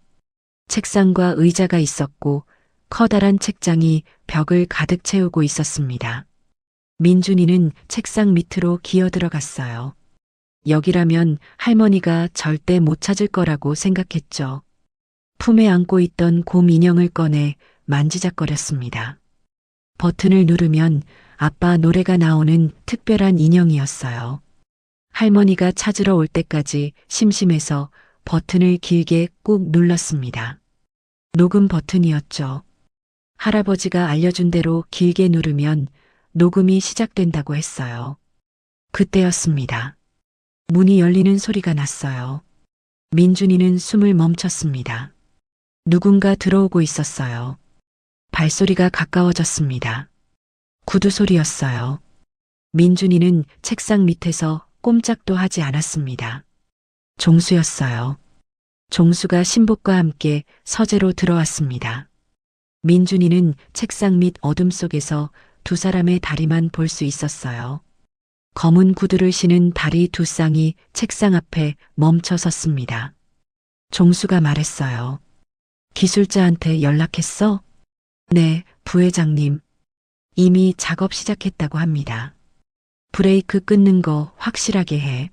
책상과 의자가 있었고 커다란 책장이 벽을 가득 채우고 있었습니다. 민준이는 책상 밑으로 기어 들어갔어요. 여기라면 할머니가 절대 못 찾을 거라고 생각했죠. 품에 안고 있던 곰 인형을 꺼내 만지작거렸습니다. 버튼을 누르면 아빠 노래가 나오는 특별한 인형이었어요. 할머니가 찾으러 올 때까지 심심해서 버튼을 길게 꾹 눌렀습니다. 녹음 버튼이었죠. 할아버지가 알려준 대로 길게 누르면 녹음이 시작된다고 했어요. 그때였습니다. 문이 열리는 소리가 났어요. 민준이는 숨을 멈췄습니다. 누군가 들어오고 있었어요. 발소리가 가까워졌습니다. 구두 소리였어요. 민준이는 책상 밑에서 꼼짝도 하지 않았습니다. 종수였어요. 종수가 신복과 함께 서재로 들어왔습니다. 민준이는 책상 밑 어둠 속에서 두 사람의 다리만 볼 수 있었어요. 검은 구두를 신은 다리 두 쌍이 책상 앞에 멈춰 섰습니다. 종수가 말했어요. 기술자한테 연락했어? 네, 부회장님. 이미 작업 시작했다고 합니다. 브레이크 끊는 거 확실하게 해.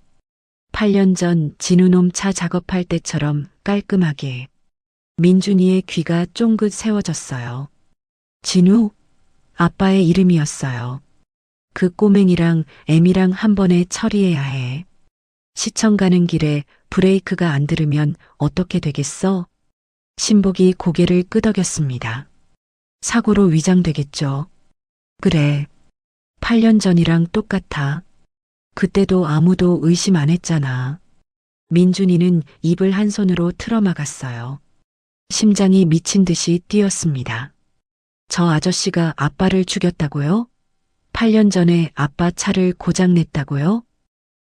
8년 전 진우놈 차 작업할 때처럼 깔끔하게. 민준이의 귀가 쫑긋 세워졌어요. 진우? 아빠의 이름이었어요. 그 꼬맹이랑 애미랑 한 번에 처리해야 해. 시청 가는 길에 브레이크가 안 들으면 어떻게 되겠어? 신복이 고개를 끄덕였습니다. 사고로 위장되겠죠. 그래. 8년 전이랑 똑같아. 그때도 아무도 의심 안 했잖아. 민준이는 입을 한 손으로 틀어막았어요. 심장이 미친 듯이 뛰었습니다. 저 아저씨가 아빠를 죽였다고요? 8년 전에 아빠 차를 고장냈다고요?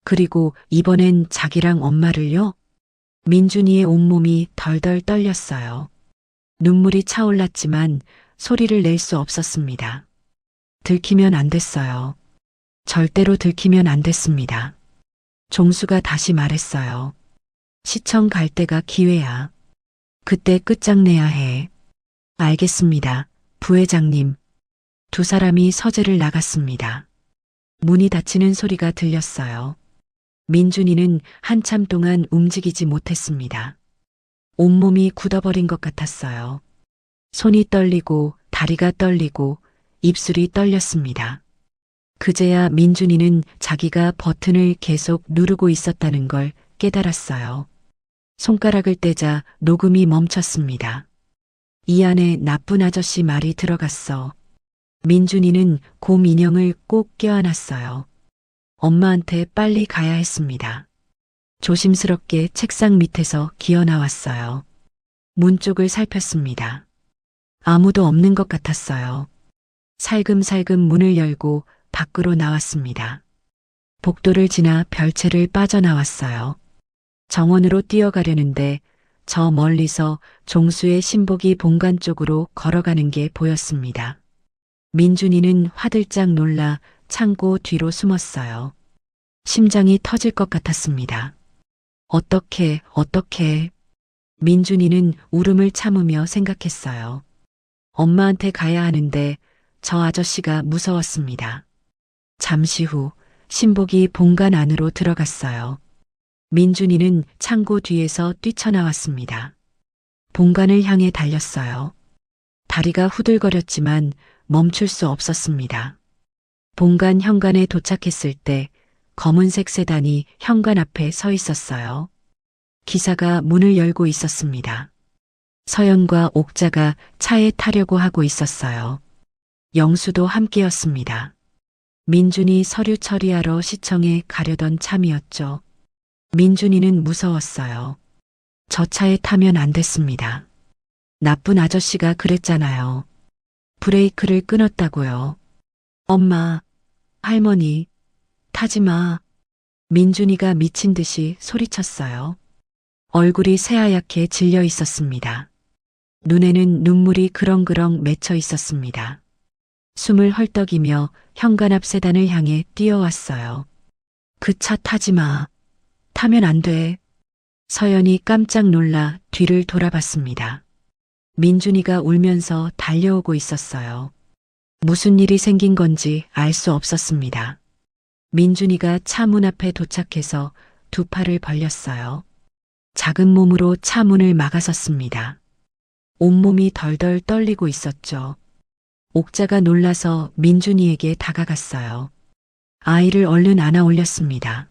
그리고 이번엔 자기랑 엄마를요? 민준이의 온몸이 덜덜 떨렸어요. 눈물이 차올랐지만 소리를 낼 수 없었습니다. 들키면 안 됐어요. 절대로 들키면 안 됐습니다. 종수가 다시 말했어요. 시청 갈 때가 기회야. 그때 끝장내야 해. 알겠습니다, 부회장님. 두 사람이 서재를 나갔습니다. 문이 닫히는 소리가 들렸어요. 민준이는 한참 동안 움직이지 못했습니다. 온몸이 굳어버린 것 같았어요. 손이 떨리고 다리가 떨리고 입술이 떨렸습니다. 그제야 민준이는 자기가 버튼을 계속 누르고 있었다는 걸 깨달았어요. 손가락을 떼자 녹음이 멈췄습니다. 이 안에 나쁜 아저씨 말이 들어갔어. 민준이는 곰 인형을 꼭 껴안았어요. 엄마한테 빨리 가야 했습니다. 조심스럽게 책상 밑에서 기어 나왔어요. 문 쪽을 살폈습니다. 아무도 없는 것 같았어요. 살금살금 문을 열고 밖으로 나왔습니다. 복도를 지나 별채를 빠져나왔어요. 정원으로 뛰어가려는데 저 멀리서 종수의 신복이 본관 쪽으로 걸어가는 게 보였습니다. 민준이는 화들짝 놀라 창고 뒤로 숨었어요. 심장이 터질 것 같았습니다. 어떻게. 민준이는 울음을 참으며 생각했어요. 엄마한테 가야 하는데 저 아저씨가 무서웠습니다. 잠시 후 신복이 본관 안으로 들어갔어요. 민준이는 창고 뒤에서 뛰쳐나왔습니다. 본관을 향해 달렸어요. 다리가 후들거렸지만 멈출 수 없었습니다. 본관 현관에 도착했을 때 검은색 세단이 현관 앞에 서 있었어요. 기사가 문을 열고 있었습니다. 서연과 옥자가 차에 타려고 하고 있었어요. 영수도 함께였습니다. 민준이 서류 처리하러 시청에 가려던 참이었죠. 민준이는 무서웠어요. 저 차에 타면 안 됐습니다. 나쁜 아저씨가 그랬잖아요. 브레이크를 끊었다고요. 엄마, 할머니, 타지 마. 민준이가 미친 듯이 소리쳤어요. 얼굴이 새하얗게 질려 있었습니다. 눈에는 눈물이 그렁그렁 맺혀 있었습니다. 숨을 헐떡이며 현관 앞 세단을 향해 뛰어왔어요. 그 차 타지 마. 타면 안 돼. 서연이 깜짝 놀라 뒤를 돌아봤습니다. 민준이가 울면서 달려오고 있었어요. 무슨 일이 생긴 건지 알 수 없었습니다. 민준이가 차 문 앞에 도착해서 두 팔을 벌렸어요. 작은 몸으로 차 문을 막아섰습니다. 온몸이 덜덜 떨리고 있었죠. 옥자가 놀라서 민준이에게 다가갔어요. 아이를 얼른 안아 올렸습니다.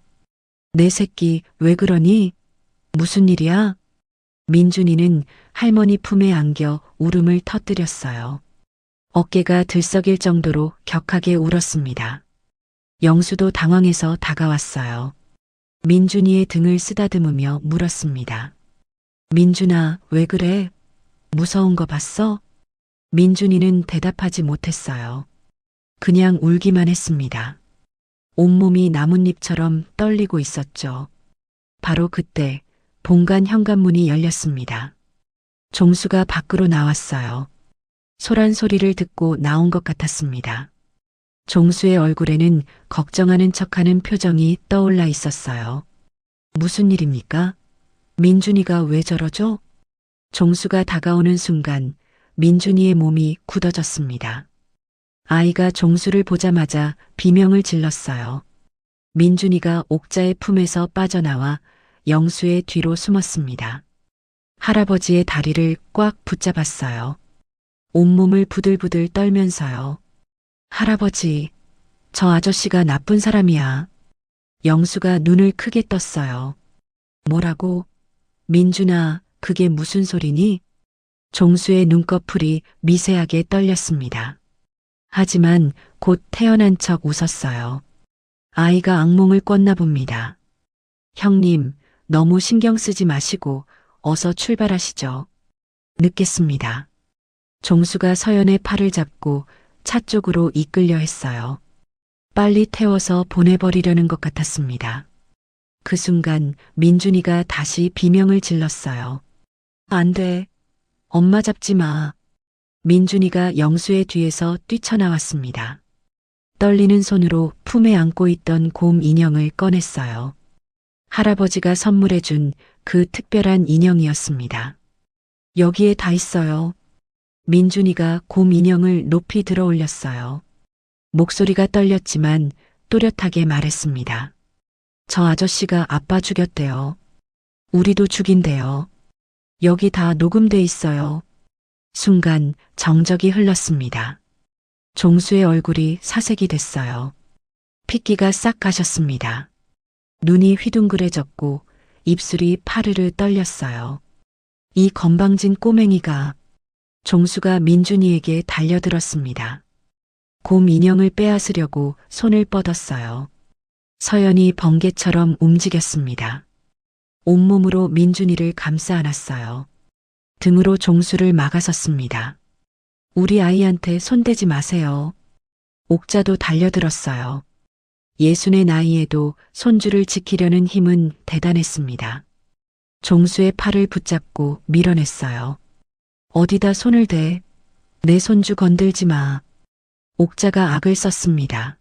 내 새끼 왜 그러니? 무슨 일이야? 민준이는 할머니 품에 안겨 울음을 터뜨렸어요. 어깨가 들썩일 정도로 격하게 울었습니다. 영수도 당황해서 다가왔어요. 민준이의 등을 쓰다듬으며 물었습니다. 민준아, 왜 그래? 무서운 거 봤어? 민준이는 대답하지 못했어요. 그냥 울기만 했습니다. 온몸이 나뭇잎처럼 떨리고 있었죠. 바로 그때 본관 현관문이 열렸습니다. 종수가 밖으로 나왔어요. 소란 소리를 듣고 나온 것 같았습니다. 종수의 얼굴에는 걱정하는 척하는 표정이 떠올라 있었어요. 무슨 일입니까? 민준이가 왜 저러죠? 종수가 다가오는 순간 민준이의 몸이 굳어졌습니다. 아이가 종수를 보자마자 비명을 질렀어요. 민준이가 옥자의 품에서 빠져나와 영수의 뒤로 숨었습니다. 할아버지의 다리를 꽉 붙잡았어요. 온몸을 부들부들 떨면서요. 할아버지, 저 아저씨가 나쁜 사람이야. 영수가 눈을 크게 떴어요. 뭐라고? 민준아, 그게 무슨 소리니? 종수의 눈꺼풀이 미세하게 떨렸습니다. 하지만 곧 태어난 척 웃었어요. 아이가 악몽을 꿨나 봅니다. 형님, 너무 신경 쓰지 마시고 어서 출발하시죠. 늦겠습니다. 종수가 서연의 팔을 잡고 차 쪽으로 이끌려 했어요. 빨리 태워서 보내버리려는 것 같았습니다. 그 순간 민준이가 다시 비명을 질렀어요. 안 돼. 엄마 잡지 마. 민준이가 영수의 뒤에서 뛰쳐나왔습니다. 떨리는 손으로 품에 안고 있던 곰 인형을 꺼냈어요. 할아버지가 선물해준 그 특별한 인형이었습니다. 여기에 다 있어요. 민준이가 곰 인형을 높이 들어 올렸어요. 목소리가 떨렸지만 또렷하게 말했습니다. 저 아저씨가 아빠 죽였대요. 우리도 죽인대요. 여기 다 녹음돼 있어요. 순간 정적이 흘렀습니다. 종수의 얼굴이 사색이 됐어요. 핏기가 싹 가셨습니다. 눈이 휘둥그레졌고 입술이 파르르 떨렸어요. 이 건방진 꼬맹이가. 종수가 민준이에게 달려들었습니다. 곰 인형을 빼앗으려고 손을 뻗었어요. 서연이 번개처럼 움직였습니다. 온몸으로 민준이를 감싸 안았어요. 등으로 종수를 막아섰습니다. 우리 아이한테 손대지 마세요. 옥자도 달려들었어요. 예순의 나이에도 손주를 지키려는 힘은 대단했습니다. 종수의 팔을 붙잡고 밀어냈어요. 어디다 손을 대? 내 손주 건들지 마. 옥자가 악을 썼습니다.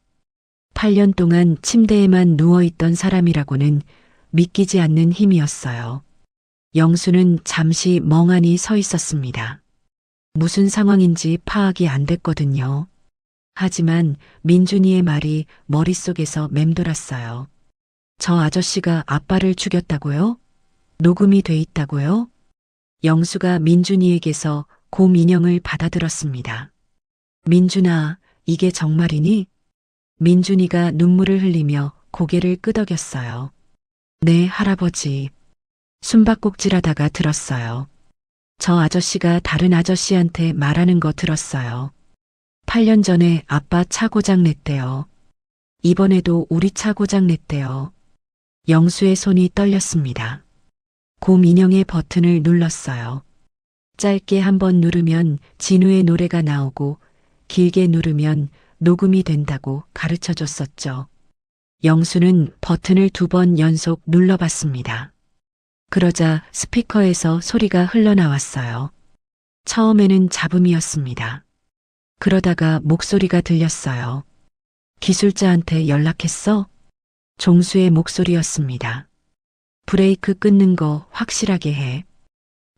8년 동안 침대에만 누워있던 사람이라고는 믿기지 않는 힘이었어요. 영수는 잠시 멍하니 서 있었습니다. 무슨 상황인지 파악이 안 됐거든요. 하지만 민준이의 말이 머릿속에서 맴돌았어요. 저 아저씨가 아빠를 죽였다고요? 녹음이 돼 있다고요? 영수가 민준이에게서 곰 인형을 받아들었습니다. 민준아, 이게 정말이니? 민준이가 눈물을 흘리며 고개를 끄덕였어요. 네, 할아버지. 숨바꼭질하다가 들었어요. 저 아저씨가 다른 아저씨한테 말하는 거 들었어요. 8년 전에 아빠 차 고장 냈대요. 이번에도 우리 차 고장 냈대요. 영수의 손이 떨렸습니다. 곰 인형의 버튼을 눌렀어요. 짧게 한번 누르면 진우의 노래가 나오고 길게 누르면 녹음이 된다고 가르쳐 줬었죠. 영수는 버튼을 2번 연속 눌러봤습니다. 그러자 스피커에서 소리가 흘러나왔어요. 처음에는 잡음이었습니다. 그러다가 목소리가 들렸어요. 기술자한테 연락했어? 종수의 목소리였습니다. 브레이크 끊는 거 확실하게 해.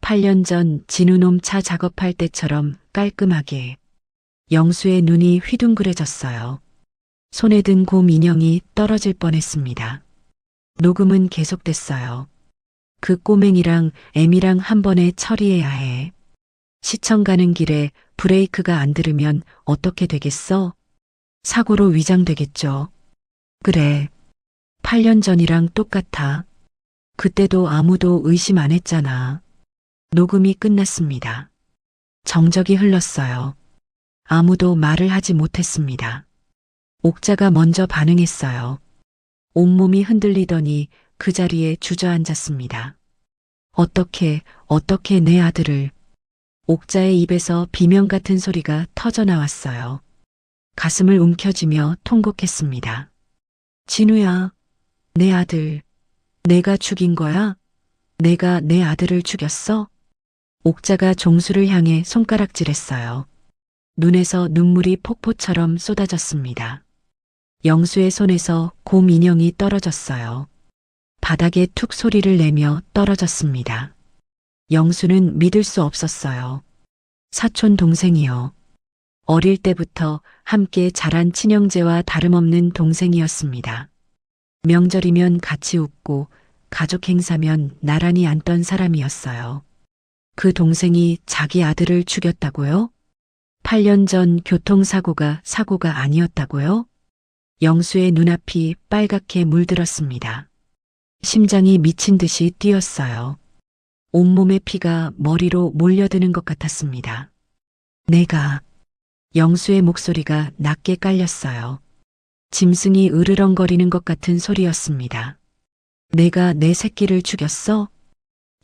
8년 전 진우놈 차 작업할 때처럼 깔끔하게. 영수의 눈이 휘둥그레졌어요. 손에 든 곰 인형이 떨어질 뻔했습니다. 녹음은 계속됐어요. 그 꼬맹이랑 애미랑 한 번에 처리해야 해. 시청 가는 길에 브레이크가 안 들으면 어떻게 되겠어? 사고로 위장되겠죠. 그래. 8년 전이랑 똑같아. 그때도 아무도 의심 안 했잖아. 녹음이 끝났습니다. 정적이 흘렀어요. 아무도 말을 하지 못했습니다. 옥자가 먼저 반응했어요. 온몸이 흔들리더니 그 자리에 주저앉았습니다. 어떻게 내 아들을. 옥자의 입에서 비명 같은 소리가 터져 나왔어요. 가슴을 움켜쥐며 통곡했습니다. 진우야, 내 아들. 내가 죽인 거야? 내가 내 아들을 죽였어? 옥자가 종수를 향해 손가락질했어요. 눈에서 눈물이 폭포처럼 쏟아졌습니다. 영수의 손에서 곰 인형이 떨어졌어요. 바닥에 툭 소리를 내며 떨어졌습니다. 영수는 믿을 수 없었어요. 사촌 동생이요. 어릴 때부터 함께 자란 친형제와 다름없는 동생이었습니다. 명절이면 같이 웃고 가족 행사면 나란히 앉던 사람이었어요. 그 동생이 자기 아들을 죽였다고요? 8년 전 교통사고가 사고가 아니었다고요? 영수의 눈앞이 빨갛게 물들었습니다. 심장이 미친 듯이 뛰었어요. 온몸의 피가 머리로 몰려드는 것 같았습니다. 내가. 영수의 목소리가 낮게 깔렸어요. 짐승이 으르렁거리는 것 같은 소리였습니다. 내가 내 새끼를 죽였어?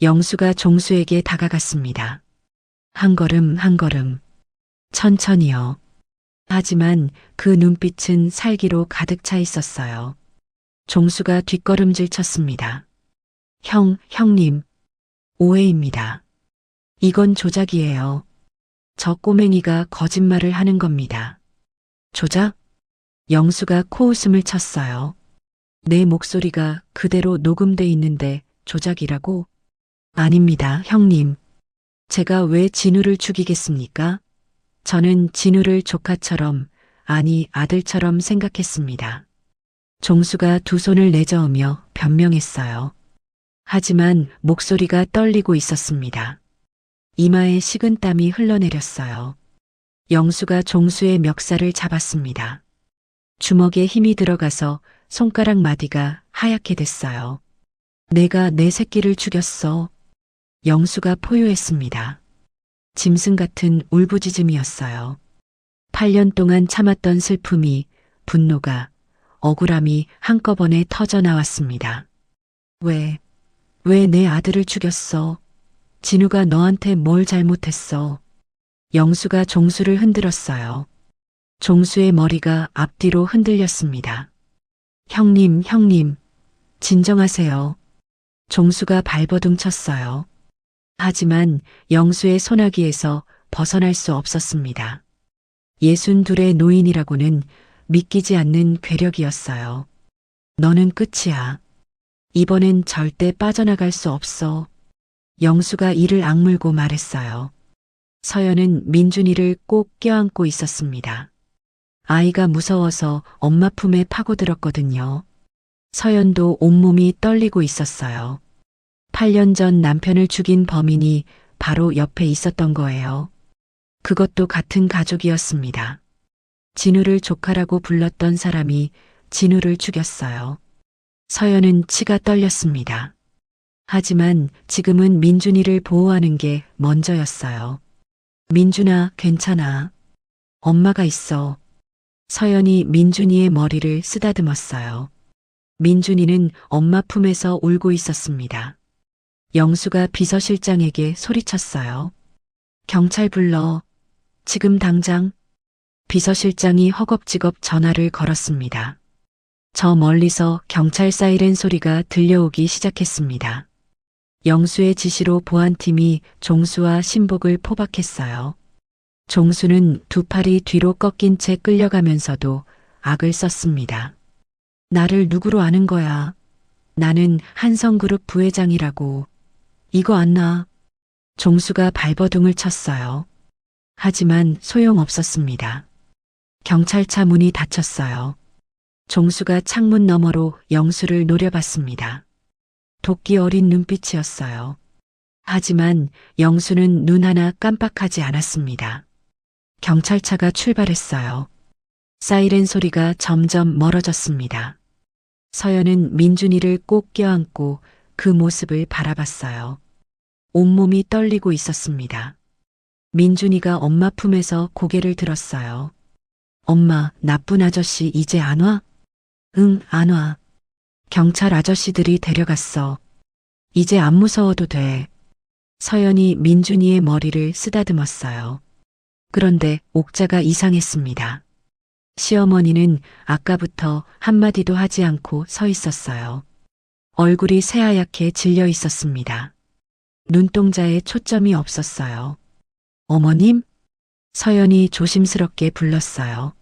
영수가 종수에게 다가갔습니다. 한 걸음 한 걸음. 천천히요. 하지만 그 눈빛은 살기로 가득 차 있었어요. 종수가 뒷걸음질 쳤습니다. 형님. 오해입니다. 이건 조작이에요. 저 꼬맹이가 거짓말을 하는 겁니다. 조작? 영수가 코웃음을 쳤어요. 내 목소리가 그대로 녹음돼 있는데 조작이라고? 아닙니다, 형님. 제가 왜 진우를 죽이겠습니까? 저는 진우를 조카처럼, 아니 아들처럼 생각했습니다. 종수가 두 손을 내저으며 변명했어요. 하지만 목소리가 떨리고 있었습니다. 이마에 식은땀이 흘러내렸어요. 영수가 종수의 멱살을 잡았습니다. 주먹에 힘이 들어가서 손가락 마디가 하얗게 됐어요. 내가 내 새끼를 죽였어. 영수가 포효했습니다. 짐승 같은 울부짖음이었어요. 8년 동안 참았던 슬픔이, 분노가, 억울함이 한꺼번에 터져 나왔습니다. 왜 내 아들을 죽였어? 진우가 너한테 뭘 잘못했어? 영수가 종수를 흔들었어요. 종수의 머리가 앞뒤로 흔들렸습니다. 형님, 진정하세요. 종수가 발버둥 쳤어요. 하지만 영수의 소나기에서 벗어날 수 없었습니다. 62의 노인이라고는 믿기지 않는 괴력이었어요. 너는 끝이야. 이번엔 절대 빠져나갈 수 없어. 영수가 이를 악물고 말했어요. 서연은 민준이를 꼭 껴안고 있었습니다. 아이가 무서워서 엄마 품에 파고들었거든요. 서연도 온몸이 떨리고 있었어요. 8년 전 남편을 죽인 범인이 바로 옆에 있었던 거예요. 그것도 같은 가족이었습니다. 진우를 조카라고 불렀던 사람이 진우를 죽였어요. 서연은 치가 떨렸습니다. 하지만 지금은 민준이를 보호하는 게 먼저였어요. 민준아, 괜찮아. 엄마가 있어. 서연이 민준이의 머리를 쓰다듬었어요. 민준이는 엄마 품에서 울고 있었습니다. 영수가 비서실장에게 소리쳤어요. 경찰 불러. 지금 당장. 비서실장이 허겁지겁 전화를 걸었습니다. 저 멀리서 경찰 사이렌 소리가 들려오기 시작했습니다. 영수의 지시로 보안팀이 종수와 신복을 포박했어요. 종수는 두 팔이 뒤로 꺾인 채 끌려가면서도 악을 썼습니다. 나를 누구로 아는 거야? 나는 한성그룹 부회장이라고. 이거 안 나. 종수가 발버둥을 쳤어요. 하지만 소용없었습니다. 경찰차 문이 닫혔어요. 종수가 창문 너머로 영수를 노려봤습니다. 도끼 어린 눈빛이었어요. 하지만 영수는 눈 하나 깜빡하지 않았습니다. 경찰차가 출발했어요. 사이렌 소리가 점점 멀어졌습니다. 서연은 민준이를 꼭 껴안고 그 모습을 바라봤어요. 온몸이 떨리고 있었습니다. 민준이가 엄마 품에서 고개를 들었어요. 엄마, 나쁜 아저씨 이제 안 와? 응, 안 와. 경찰 아저씨들이 데려갔어. 이제 안 무서워도 돼. 서연이 민준이의 머리를 쓰다듬었어요. 그런데 옥자가 이상했습니다. 시어머니는 아까부터 한마디도 하지 않고 서 있었어요. 얼굴이 새하얗게 질려 있었습니다. 눈동자에 초점이 없었어요. 어머님? 서연이 조심스럽게 불렀어요.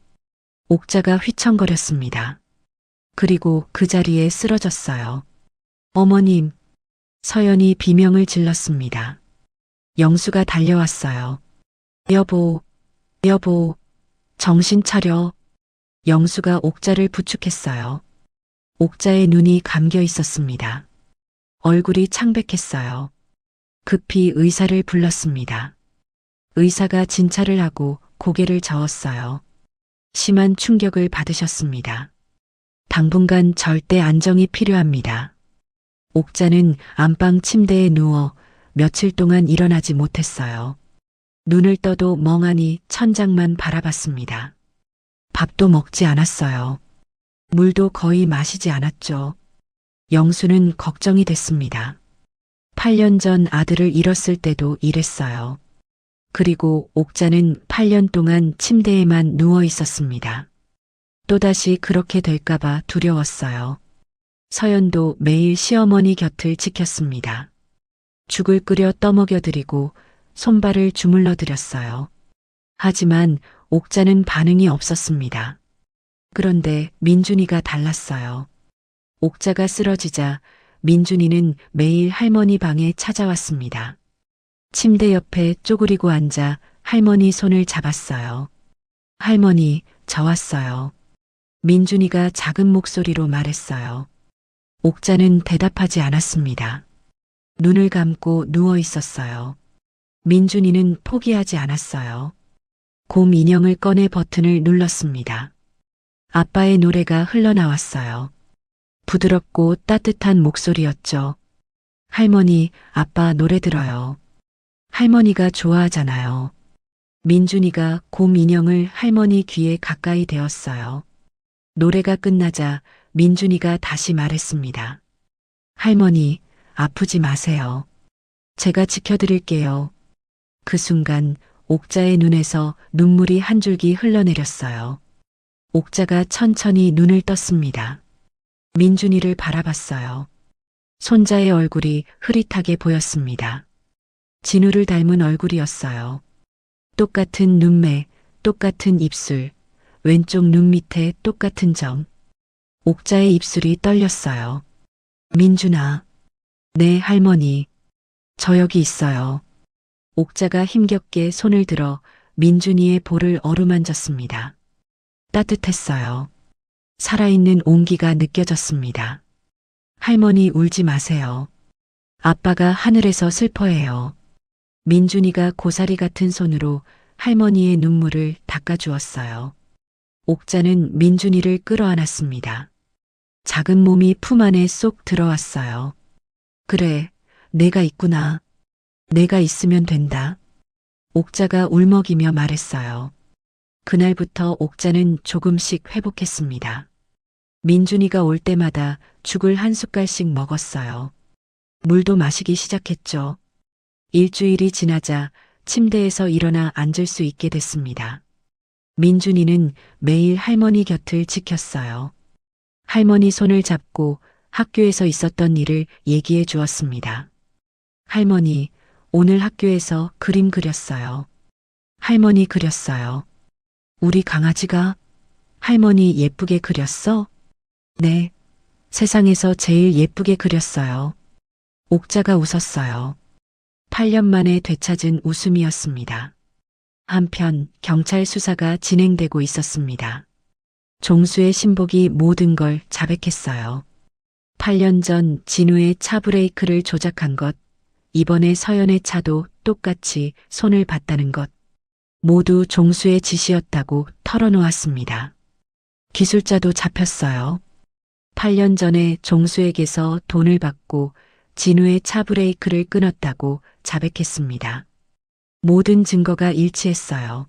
옥자가 휘청거렸습니다. 그리고 그 자리에 쓰러졌어요. 어머님! 서연이 비명을 질렀습니다. 영수가 달려왔어요. 여보, 여보, 정신 차려. 영수가 옥자를 부축했어요. 옥자의 눈이 감겨 있었습니다. 얼굴이 창백했어요. 급히 의사를 불렀습니다. 의사가 진찰을 하고 고개를 저었어요. 심한 충격을 받으셨습니다. 당분간 절대 안정이 필요합니다. 옥자는 안방 침대에 누워 며칠 동안 일어나지 못했어요. 눈을 떠도 멍하니 천장만 바라봤습니다. 밥도 먹지 않았어요. 물도 거의 마시지 않았죠. 영수는 걱정이 됐습니다. 8년 전 아들을 잃었을 때도 이랬어요. 그리고 옥자는 8년 동안 침대에만 누워 있었습니다. 또다시 그렇게 될까봐 두려웠어요. 서연도 매일 시어머니 곁을 지켰습니다. 죽을 끓여 떠먹여드리고 손발을 주물러 드렸어요. 하지만 옥자는 반응이 없었습니다. 그런데 민준이가 달랐어요. 옥자가 쓰러지자 민준이는 매일 할머니 방에 찾아왔습니다. 침대 옆에 쪼그리고 앉아 할머니 손을 잡았어요. 할머니, 저 왔어요. 민준이가 작은 목소리로 말했어요. 옥자는 대답하지 않았습니다. 눈을 감고 누워 있었어요. 민준이는 포기하지 않았어요. 곰 인형을 꺼내 버튼을 눌렀습니다. 아빠의 노래가 흘러나왔어요. 부드럽고 따뜻한 목소리였죠. 할머니, 아빠 노래 들어요. 할머니가 좋아하잖아요. 민준이가 곰 인형을 할머니 귀에 가까이 대었어요. 노래가 끝나자 민준이가 다시 말했습니다. 할머니, 아프지 마세요. 제가 지켜드릴게요. 그 순간 옥자의 눈에서 눈물이 한 줄기 흘러내렸어요. 옥자가 천천히 눈을 떴습니다. 민준이를 바라봤어요. 손자의 얼굴이 흐릿하게 보였습니다. 진우를 닮은 얼굴이었어요. 똑같은 눈매, 똑같은 입술, 왼쪽 눈 밑에 똑같은 점. 옥자의 입술이 떨렸어요. 민준아. 네, 할머니. 저 여기 있어요. 옥자가 힘겹게 손을 들어 민준이의 볼을 어루만졌습니다. 따뜻했어요. 살아있는 온기가 느껴졌습니다. 할머니 울지 마세요. 아빠가 하늘에서 슬퍼해요. 민준이가 고사리 같은 손으로 할머니의 눈물을 닦아주었어요. 옥자는 민준이를 끌어안았습니다. 작은 몸이 품 안에 쏙 들어왔어요. 그래, 내가 있구나. 내가 있으면 된다. 옥자가 울먹이며 말했어요. 그날부터 옥자는 조금씩 회복했습니다. 민준이가 올 때마다 죽을 한 숟갈씩 먹었어요. 물도 마시기 시작했죠. 일주일이 지나자 침대에서 일어나 앉을 수 있게 됐습니다. 민준이는 매일 할머니 곁을 지켰어요. 할머니 손을 잡고 학교에서 있었던 일을 얘기해 주었습니다. 할머니, 오늘 학교에서 그림 그렸어요. 할머니 그렸어요. 우리 강아지가? 할머니 예쁘게 그렸어? 네. 세상에서 제일 예쁘게 그렸어요. 옥자가 웃었어요. 8년 만에 되찾은 웃음이었습니다. 한편 경찰 수사가 진행되고 있었습니다. 종수의 신복이 모든 걸 자백했어요. 8년 전 진우의 차 브레이크를 조작한 것, 이번에 서연의 차도 똑같이 손을 봤다는 것, 모두 종수의 짓이었다고 털어놓았습니다. 기술자도 잡혔어요. 8년 전에 종수에게서 돈을 받고 진우의 차 브레이크를 끊었다고 자백했습니다. 모든 증거가 일치했어요.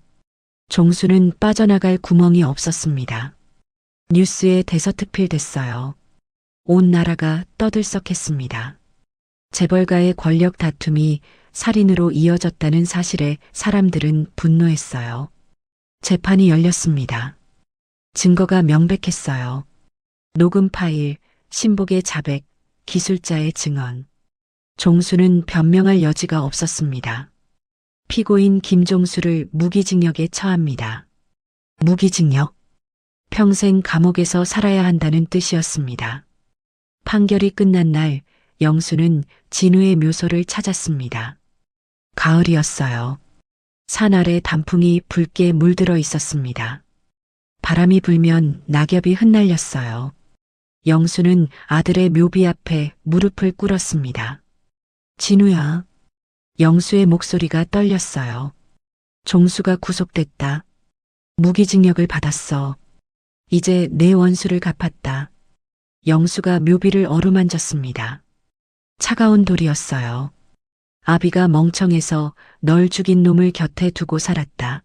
종수는 빠져나갈 구멍이 없었습니다. 뉴스에 대서특필됐어요. 온 나라가 떠들썩했습니다. 재벌가의 권력 다툼이 살인으로 이어졌다는 사실에 사람들은 분노했어요. 재판이 열렸습니다. 증거가 명백했어요. 녹음 파일, 신복의 자백, 기술자의 증언. 종수는 변명할 여지가 없었습니다. 피고인 김종수를 무기징역에 처합니다. 무기징역? 평생 감옥에서 살아야 한다는 뜻이었습니다. 판결이 끝난 날 영수는 진우의 묘소를 찾았습니다. 가을이었어요. 산 아래 단풍이 붉게 물들어 있었습니다. 바람이 불면 낙엽이 흩날렸어요. 영수는 아들의 묘비 앞에 무릎을 꿇었습니다. 진우야. 영수의 목소리가 떨렸어요. 종수가 구속됐다. 무기징역을 받았어. 이제 내 원수를 갚았다. 영수가 묘비를 어루만졌습니다. 차가운 돌이었어요. 아비가 멍청해서 널 죽인 놈을 곁에 두고 살았다.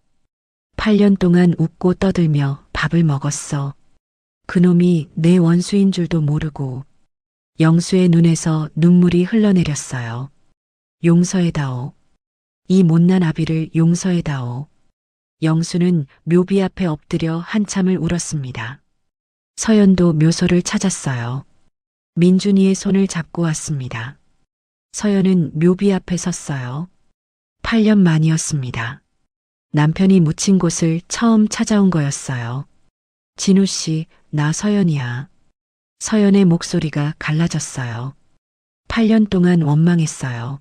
8년 동안 웃고 떠들며 밥을 먹었어. 그놈이 내 원수인 줄도 모르고. 영수의 눈에서 눈물이 흘러내렸어요. 용서해다오. 이 못난 아비를 용서해다오. 영수는 묘비 앞에 엎드려 한참을 울었습니다. 서연도 묘소를 찾았어요. 민준이의 손을 잡고 왔습니다. 서연은 묘비 앞에 섰어요. 8년 만이었습니다. 남편이 묻힌 곳을 처음 찾아온 거였어요. 진우 씨, 나 서연이야. 서연의 목소리가 갈라졌어요. 8년 동안 원망했어요.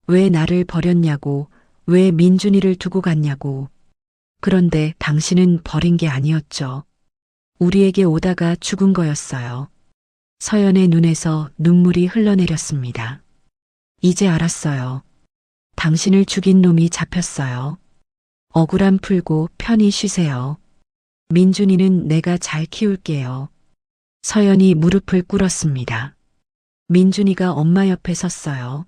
왜 나를 버렸냐고, 왜 민준이를 두고 갔냐고. 그런데 당신은 버린 게 아니었죠. 우리에게 오다가 죽은 거였어요. 서연의 눈에서 눈물이 흘러내렸습니다. 이제 알았어요. 당신을 죽인 놈이 잡혔어요. 억울함 풀고 편히 쉬세요. 민준이는 내가 잘 키울게요. 서연이 무릎을 꿇었습니다. 민준이가 엄마 옆에 섰어요.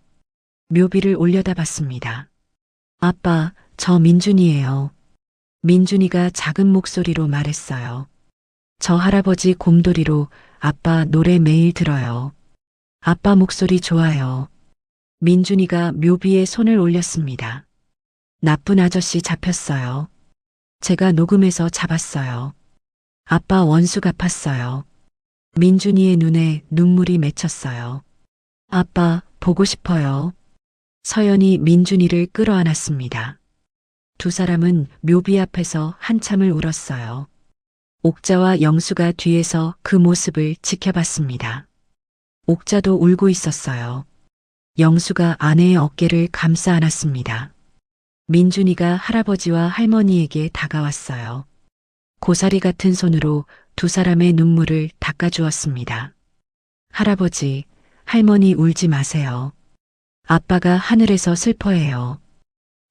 묘비를 올려다 봤습니다. 아빠, 저 민준이에요. 민준이가 작은 목소리로 말했어요. 저 할아버지 곰돌이로 아빠 노래 매일 들어요. 아빠 목소리 좋아요. 민준이가 묘비에 손을 올렸습니다. 나쁜 아저씨 잡혔어요. 제가 녹음해서 잡았어요. 아빠 원수 갚았어요. 민준이의 눈에 눈물이 맺혔어요. 아빠, 보고 싶어요. 서연이 민준이를 끌어안았습니다. 두 사람은 묘비 앞에서 한참을 울었어요. 옥자와 영수가 뒤에서 그 모습을 지켜봤습니다. 옥자도 울고 있었어요. 영수가 아내의 어깨를 감싸 안았습니다. 민준이가 할아버지와 할머니에게 다가왔어요. 고사리 같은 손으로 두 사람의 눈물을 닦아주었습니다. 할아버지, 할머니 울지 마세요. 아빠가 하늘에서 슬퍼해요.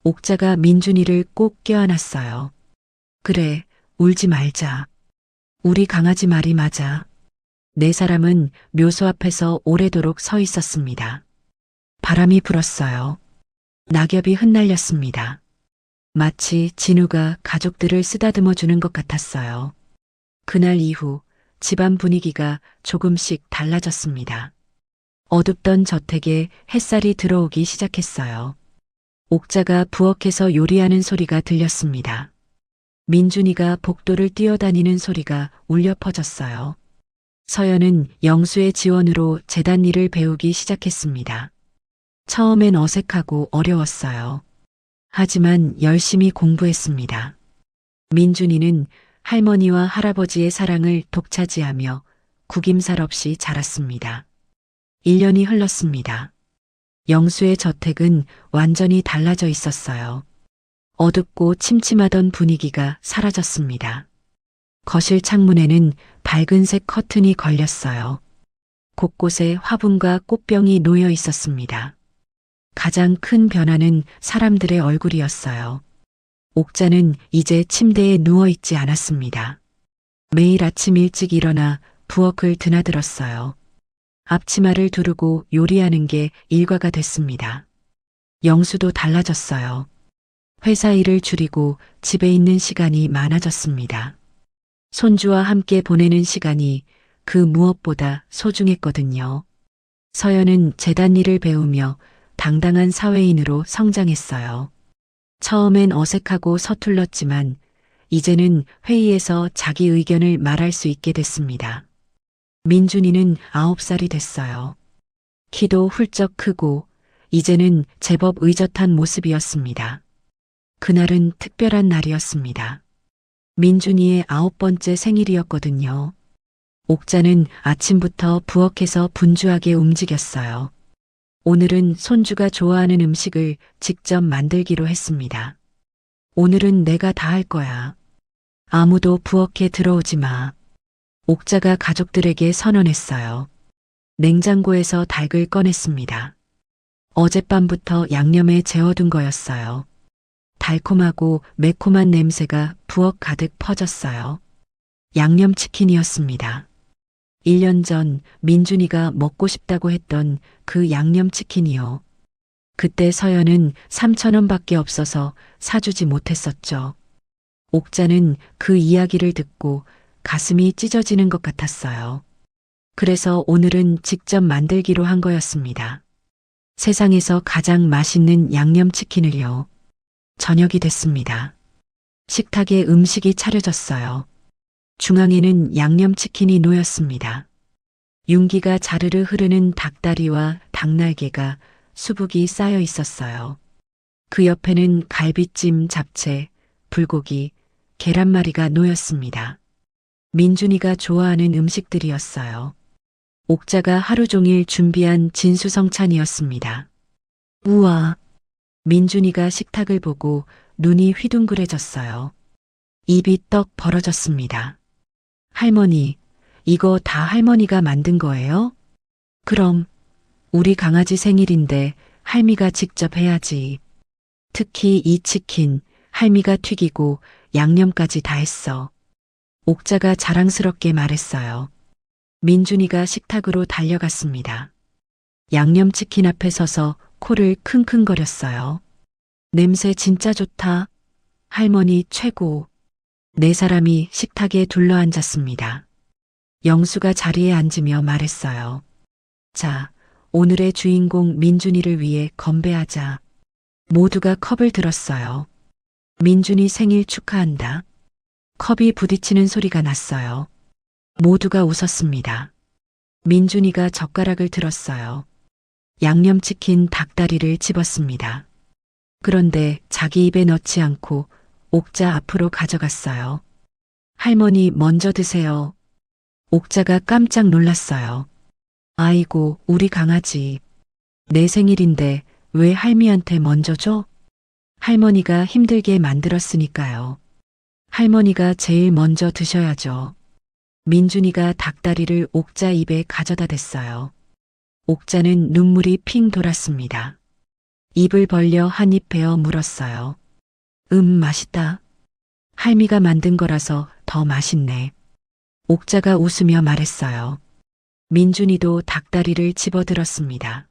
옥자가 민준이를 꼭 껴안았어요. 그래, 울지 말자. 우리 강아지 말이 맞아. 네 사람은 묘소 앞에서 오래도록 서 있었습니다. 바람이 불었어요. 낙엽이 흩날렸습니다. 마치 진우가 가족들을 쓰다듬어 주는 것 같았어요. 그날 이후 집안 분위기가 조금씩 달라졌습니다. 어둡던 저택에 햇살이 들어오기 시작했어요. 옥자가 부엌에서 요리하는 소리가 들렸습니다. 민준이가 복도를 뛰어다니는 소리가 울려 퍼졌어요. 서연은 영수의 지원으로 재단 일을 배우기 시작했습니다. 처음엔 어색하고 어려웠어요. 하지만 열심히 공부했습니다. 민준이는 할머니와 할아버지의 사랑을 독차지하며 구김살 없이 자랐습니다. 1년이 흘렀습니다. 영수의 저택은 완전히 달라져 있었어요. 어둡고 침침하던 분위기가 사라졌습니다. 거실 창문에는 밝은색 커튼이 걸렸어요. 곳곳에 화분과 꽃병이 놓여 있었습니다. 가장 큰 변화는 사람들의 얼굴이었어요. 옥자는 이제 침대에 누워 있지 않았습니다. 매일 아침 일찍 일어나 부엌을 드나들었어요. 앞치마를 두르고 요리하는 게 일과가 됐습니다. 영수도 달라졌어요. 회사 일을 줄이고 집에 있는 시간이 많아졌습니다. 손주와 함께 보내는 시간이 그 무엇보다 소중했거든요. 서연은 재단 일을 배우며 당당한 사회인으로 성장했어요. 처음엔 어색하고 서툴렀지만 이제는 회의에서 자기 의견을 말할 수 있게 됐습니다. 민준이는 9살이 됐어요. 키도 훌쩍 크고 이제는 제법 의젓한 모습이었습니다. 그날은 특별한 날이었습니다. 민준이의 9번째 생일이었거든요. 옥자는 아침부터 부엌에서 분주하게 움직였어요. 오늘은 손주가 좋아하는 음식을 직접 만들기로 했습니다. 오늘은 내가 다 할 거야. 아무도 부엌에 들어오지 마. 옥자가 가족들에게 선언했어요. 냉장고에서 닭을 꺼냈습니다. 어젯밤부터 양념에 재워둔 거였어요. 달콤하고 매콤한 냄새가 부엌 가득 퍼졌어요. 양념치킨이었습니다. 1년 전 민준이가 먹고 싶다고 했던 그 양념치킨이요. 그때 서연은 3,000원밖에 없어서 사주지 못했었죠. 옥자는 그 이야기를 듣고 가슴이 찢어지는 것 같았어요. 그래서 오늘은 직접 만들기로 한 거였습니다. 세상에서 가장 맛있는 양념치킨을요. 저녁이 됐습니다. 식탁에 음식이 차려졌어요. 중앙에는 양념치킨이 놓였습니다. 윤기가 자르르 흐르는 닭다리와 닭날개가 수북이 쌓여 있었어요. 그 옆에는 갈비찜, 잡채, 불고기, 계란말이가 놓였습니다. 민준이가 좋아하는 음식들이었어요. 옥자가 하루 종일 준비한 진수성찬이었습니다. 우와! 민준이가 식탁을 보고 눈이 휘둥그레졌어요. 입이 떡 벌어졌습니다. 할머니, 이거 다 할머니가 만든 거예요? 그럼 우리 강아지 생일인데 할미가 직접 해야지. 특히 이 치킨 할미가 튀기고 양념까지 다 했어. 옥자가 자랑스럽게 말했어요. 민준이가 식탁으로 달려갔습니다. 양념치킨 앞에 서서 코를 킁킁거렸어요. 냄새 진짜 좋다. 할머니 최고. 네 사람이 식탁에 둘러앉았습니다. 영수가 자리에 앉으며 말했어요. 자, 오늘의 주인공 민준이를 위해 건배하자. 모두가 컵을 들었어요. 민준이 생일 축하한다. 컵이 부딪히는 소리가 났어요. 모두가 웃었습니다. 민준이가 젓가락을 들었어요. 양념치킨 닭다리를 집었습니다. 그런데 자기 입에 넣지 않고 옥자 앞으로 가져갔어요. 할머니 먼저 드세요. 옥자가 깜짝 놀랐어요. 아이고, 우리 강아지. 내 생일인데 왜 할미한테 먼저 줘? 할머니가 힘들게 만들었으니까요. 할머니가 제일 먼저 드셔야죠. 민준이가 닭다리를 옥자 입에 가져다 댔어요. 옥자는 눈물이 핑 돌았습니다. 입을 벌려 한 입 베어 물었어요. 맛있다. 할미가 만든 거라서 더 맛있네. 옥자가 웃으며 말했어요. 민준이도 닭다리를 집어들었습니다.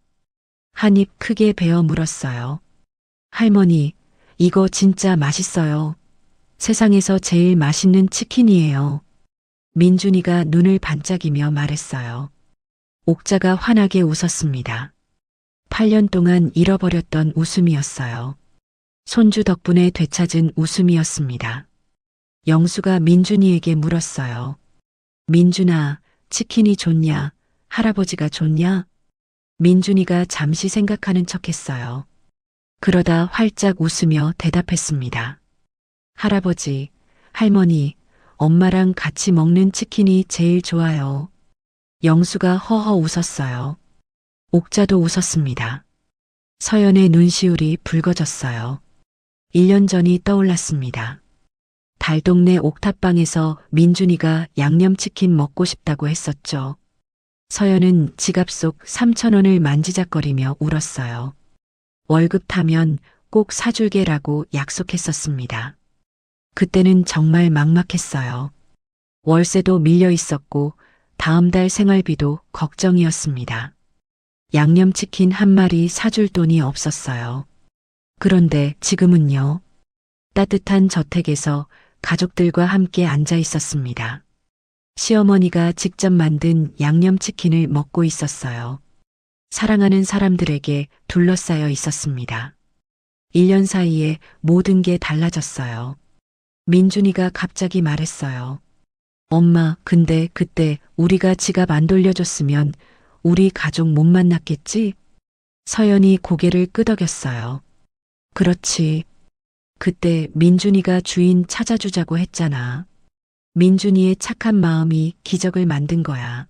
한 입 크게 베어 물었어요. 할머니, 이거 진짜 맛있어요. 세상에서 제일 맛있는 치킨이에요. 민준이가 눈을 반짝이며 말했어요. 옥자가 환하게 웃었습니다. 8년 동안 잃어버렸던 웃음이었어요. 손주 덕분에 되찾은 웃음이었습니다. 영수가 민준이에게 물었어요. 민준아, 치킨이 좋냐? 할아버지가 좋냐? 민준이가 잠시 생각하는 척했어요. 그러다 활짝 웃으며 대답했습니다. 할아버지, 할머니, 엄마랑 같이 먹는 치킨이 제일 좋아요. 영수가 허허 웃었어요. 옥자도 웃었습니다. 서연의 눈시울이 붉어졌어요. 1년 전이 떠올랐습니다. 달동네 옥탑방에서 민준이가 양념치킨 먹고 싶다고 했었죠. 서연은 지갑 속 3,000원을 만지작거리며 울었어요. 월급 타면 꼭 사줄게라고 약속했었습니다. 그때는 정말 막막했어요. 월세도 밀려 있었고 다음 달 생활비도 걱정이었습니다. 양념치킨 한 마리 사줄 돈이 없었어요. 그런데 지금은요. 따뜻한 저택에서 가족들과 함께 앉아 있었습니다. 시어머니가 직접 만든 양념치킨을 먹고 있었어요. 사랑하는 사람들에게 둘러싸여 있었습니다. 1년 사이에 모든 게 달라졌어요. 민준이가 갑자기 말했어요. 엄마, 근데 그때 우리가 지갑 안 돌려줬으면 우리 가족 못 만났겠지? 서연이 고개를 끄덕였어요. 그렇지. 그때 민준이가 주인 찾아주자고 했잖아. 민준이의 착한 마음이 기적을 만든 거야.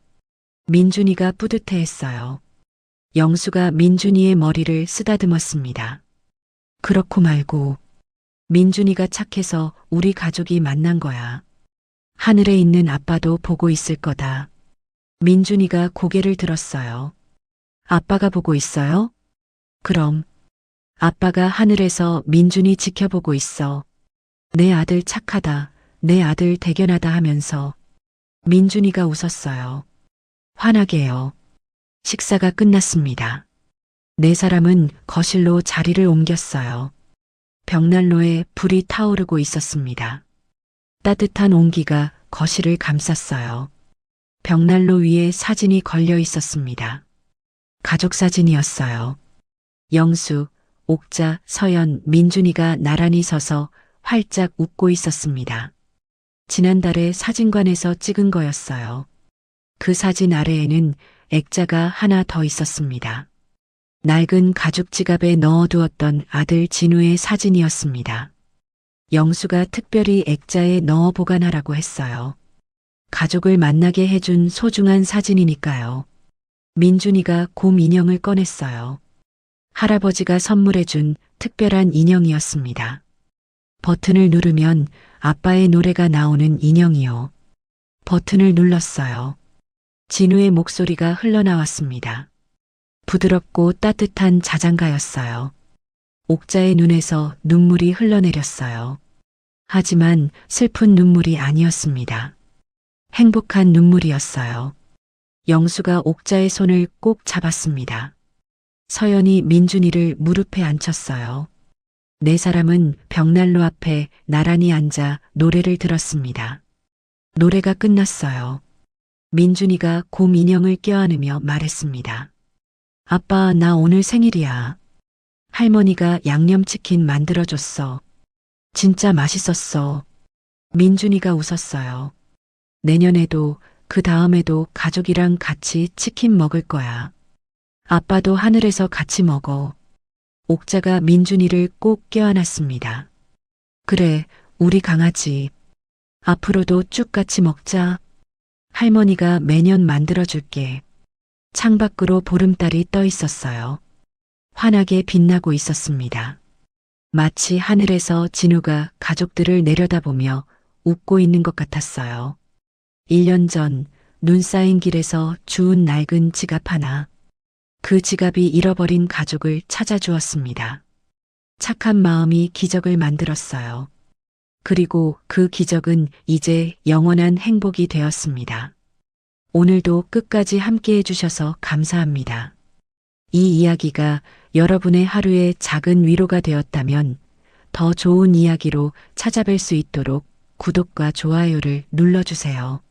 민준이가 뿌듯해했어요. 영수가 민준이의 머리를 쓰다듬었습니다. 그렇고 말고 민준이가 착해서 우리 가족이 만난 거야. 하늘에 있는 아빠도 보고 있을 거다. 민준이가 고개를 들었어요. 아빠가 보고 있어요? 그럼 아빠가 하늘에서 민준이 지켜보고 있어. 내 아들 착하다. 내 아들 대견하다 하면서 민준이가 웃었어요. 환하게요. 식사가 끝났습니다. 네 사람은 거실로 자리를 옮겼어요. 벽난로에 불이 타오르고 있었습니다. 따뜻한 온기가 거실을 감쌌어요. 벽난로 위에 사진이 걸려 있었습니다. 가족 사진이었어요. 영수, 옥자, 서연, 민준이가 나란히 서서 활짝 웃고 있었습니다. 지난달에 사진관에서 찍은 거였어요. 그 사진 아래에는 액자가 하나 더 있었습니다. 낡은 가죽 지갑에 넣어두었던 아들 진우의 사진이었습니다. 영수가 특별히 액자에 넣어 보관하라고 했어요. 가족을 만나게 해준 소중한 사진이니까요. 민준이가 곰 인형을 꺼냈어요. 할아버지가 선물해준 특별한 인형이었습니다. 버튼을 누르면 아빠의 노래가 나오는 인형이요. 버튼을 눌렀어요. 진우의 목소리가 흘러나왔습니다. 부드럽고 따뜻한 자장가였어요. 옥자의 눈에서 눈물이 흘러내렸어요. 하지만 슬픈 눈물이 아니었습니다. 행복한 눈물이었어요. 영수가 옥자의 손을 꼭 잡았습니다. 서연이 민준이를 무릎에 앉혔어요. 네 사람은 벽난로 앞에 나란히 앉아 노래를 들었습니다. 노래가 끝났어요. 민준이가 곰 인형을 껴안으며 말했습니다. 아빠, 나 오늘 생일이야. 할머니가 양념치킨 만들어줬어. 진짜 맛있었어. 민준이가 웃었어요. 내년에도 그 다음에도 가족이랑 같이 치킨 먹을 거야. 아빠도 하늘에서 같이 먹어. 옥자가 민준이를 꼭 껴안았습니다. 그래, 우리 강아지. 앞으로도 쭉 같이 먹자. 할머니가 매년 만들어줄게. 창밖으로 보름달이 떠 있었어요. 환하게 빛나고 있었습니다. 마치 하늘에서 진우가 가족들을 내려다보며 웃고 있는 것 같았어요. 1년 전 눈 쌓인 길에서 주운 낡은 지갑 하나. 그 지갑이 잃어버린 가족을 찾아주었습니다. 착한 마음이 기적을 만들었어요. 그리고 그 기적은 이제 영원한 행복이 되었습니다. 오늘도 끝까지 함께 해주셔서 감사합니다. 이 이야기가 여러분의 하루에 작은 위로가 되었다면 더 좋은 이야기로 찾아뵐 수 있도록 구독과 좋아요를 눌러주세요.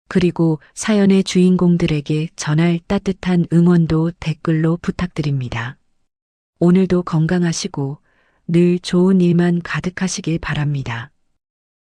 그리고 사연의 주인공들에게 전할 따뜻한 응원도 댓글로 부탁드립니다. 오늘도 건강하시고 늘 좋은 일만 가득하시길 바랍니다.